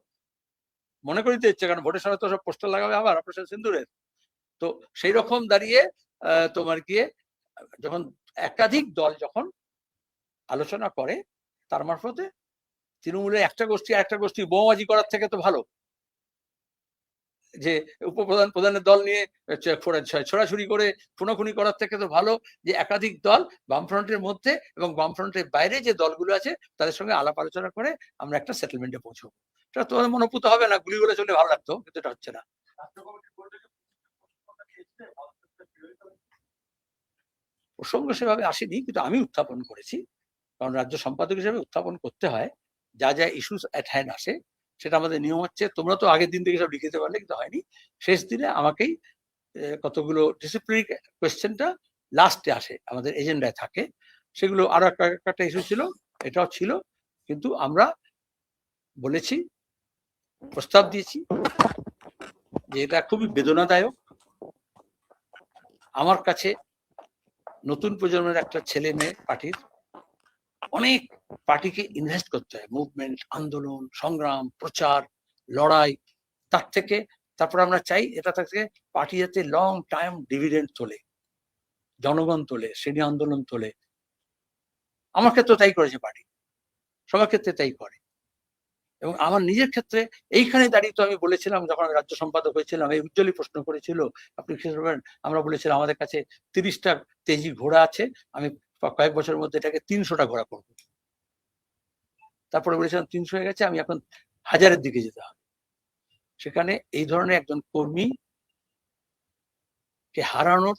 মনে করিতে ইচ্ছে, কারণ ভোটের সময় তো সব পোস্টার লাগাবে আবার অপারেশন সিন্দুরের। তো সেই রকম দাঁড়িয়ে তোমার গিয়ে যখন একাধিক দল যখন আলোচনা করে, তার মারফতে তৃণমূলের একটা গোষ্ঠী আরেকটা গোষ্ঠী বোমাবাজি করার থেকে তো ভালো, যে উপপ্রধান প্রধানের দল নিয়ে ছোড়াছুড়ি করে খুনোখুনি করার থেকে তো ভালো যে একাধিক দল বামফ্রন্টের মধ্যে এবং বামফ্রন্টের বাইরে যে দলগুলো আছে তাদের সঙ্গে আলাপ আলোচনা করে আমরা একটা সেটেলমেন্টে পৌঁছবো। এটা তোমাদের মনোপুত হবে না, গুলি করে চলে ভালো লাগতো, কিন্তু এটা হচ্ছে না। প্রসঙ্গ সেভাবে আসেনি, কিন্তু আমি উত্থাপন করেছি, কারণ রাজ্য সম্পাদক হিসেবে উত্থাপন করতে হয়। যা যা ইস্যুস অ্যাট হ্যান্ড আসে, সেটা আমাদের নিয়ম হচ্ছে, তোমরা তো আগের দিন থেকে সব লিখে দিতে পারলে, কিন্তু হয়নি, শেষ দিনে আমাকেই কতগুলো ডিসিপ্লিনারি কোয়েশ্চেনটা লাস্টে আসে, আমাদের এজেন্ডায় থাকে, সেগুলো আরো একটা ইস্যু ছিল, এটাও ছিল, কিন্তু আমরা বলেছি, প্রস্তাব দিয়েছি যে এটা খুবই বেদনাদায়ক। আমার কাছে নতুন প্রজন্মের একটা ছেলে মেয়ে পার্টির, অনেক পার্টিকে ইনভেস্ট করতে হয়, মুভমেন্ট, আন্দোলন, সংগ্রাম, প্রচার, লড়াই, তার থেকে তারপর আমরা চাই এটা থেকে পার্টি যাতে লং টাইম ডিভিডেন্ড তোলে, জনগণ তোলে, শ্রেণী আন্দোলন তোলে। আমার ক্ষেত্রে তাই করেছে পার্টি, সবার ক্ষেত্রে তাই করে। এবং আমার নিজের ক্ষেত্রে এইখানে দাঁড়িয়ে তো আমি বলেছিলাম, যখন আমি রাজ্য সম্পাদক হয়েছিলাম, এই উজ্জ্বলী প্রশ্ন করেছিল, আপনি আমরা বলেছিলাম আমাদের কাছে 30টা তেজি ঘোড়া আছে, আমি কয়েক বছরের মধ্যে এটাকে 300টা ঘোড়া করবো। তারপরে বলেছিলাম 300 হয়ে গেছে, আমি এখন 1000-এর দিকে যেতে হবে। সেখানে এই ধরনের একজন কর্মী কে হারানোর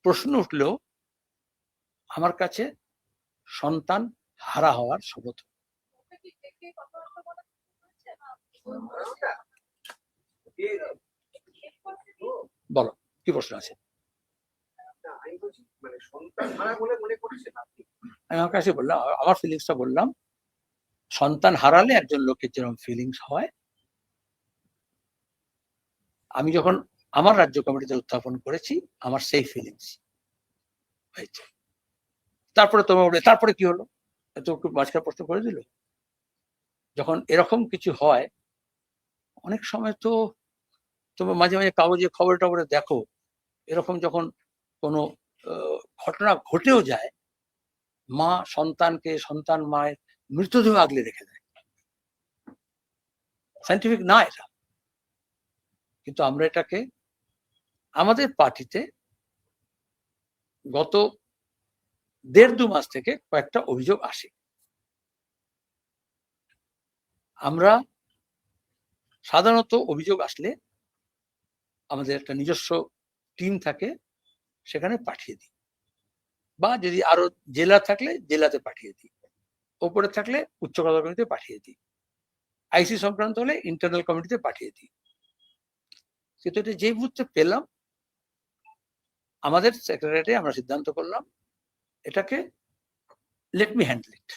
প্রশ্ন উঠলেও আমার কাছে সন্তান হারা হওয়ার শপথ। বলো কি প্রশ্ন আছে? আমি আমার কাছে বললাম, আমার ফিলিংসটা বললাম, সন্তান হারালে একজন লোকের যেরকম ফিলিংস হয়, আমি যখন আমার রাজ্য কমিটিতে উত্থাপন করেছি, আমার সেই ফিলিংস হয়েছে। তারপরে তোমার বলে তারপরে কি হলো, এত মাঝখানে প্রশ্ন করে দিল। যখন এরকম কিছু হয়, অনেক সময় তো তোমার মাঝে মাঝে কাগজে খবর টবরে দেখো, এরকম যখন কোনো ঘটনা ঘটেও যায়, মা সন্তানকে, সন্তান মায়ের মৃতদেহ আগলে রেখে দেয়। সায়েন্টিফিক না এটা, কিন্তু আমরা এটাকে আমাদের পার্টিতে গত 1.5-2 মাস থেকে কয়েকটা অভিযোগ আসে। আমরা সাধারণত অভিযোগ আসলে আমাদের একটা নিজস্ব টিম থাকে, সেখানে পাঠিয়ে দিই, বা যদি আরো জেলা থাকলে জেলাতে পাঠিয়ে দিই, ওপরে থাকলে উচ্চ পদাধিকার কমিটিতে পাঠিয়ে দিই, আইসি সংক্রান্ত হলে ইন্টারনাল কমিটিতে পাঠিয়ে দিই। কিন্তু এটা যে মুহূর্তে পেলাম, আমাদের সেক্রেটারিয়েটে আমরা সিদ্ধান্ত করলাম এটাকে লেট মি হ্যান্ডেল ইট।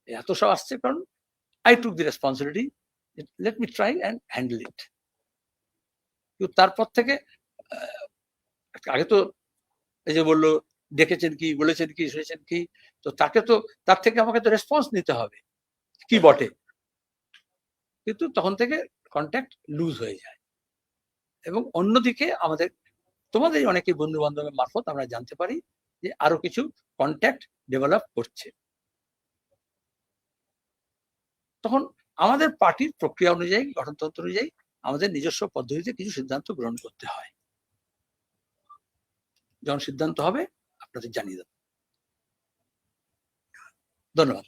এত সব আসছে কারণ I took the responsibility, let me try and handle ইট। কিন্তু তারপর থেকে আগে তো এই যে বললো দেখেছেন কি, বলেছেন কি, শুনেছেন কি, তো তাকে তো তার থেকে আমাকে তো রেসপন্স নিতে হবে কি বটে, কিন্তু তখন থেকে কন্ট্যাক্ট লুজ হয়ে যায়। এবং অন্যদিকে আমাদের তোমাদের অনেকে বন্ধু বান্ধবের মারফত আমরা জানতে পারি যে আরো কিছু কন্ট্যাক্ট ডেভেলপ করছে। তখন আমাদের পার্টির প্রক্রিয়া অনুযায়ী, গঠনতন্ত্র অনুযায়ী আমাদের নিজস্ব পদ্ধতিতে কিছু সিদ্ধান্ত গ্রহণ করতে হয়। যখন সিদ্ধান্ত হবে আপনাদের জানিয়ে দেব। ধন্যবাদ।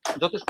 যথেষ্ট।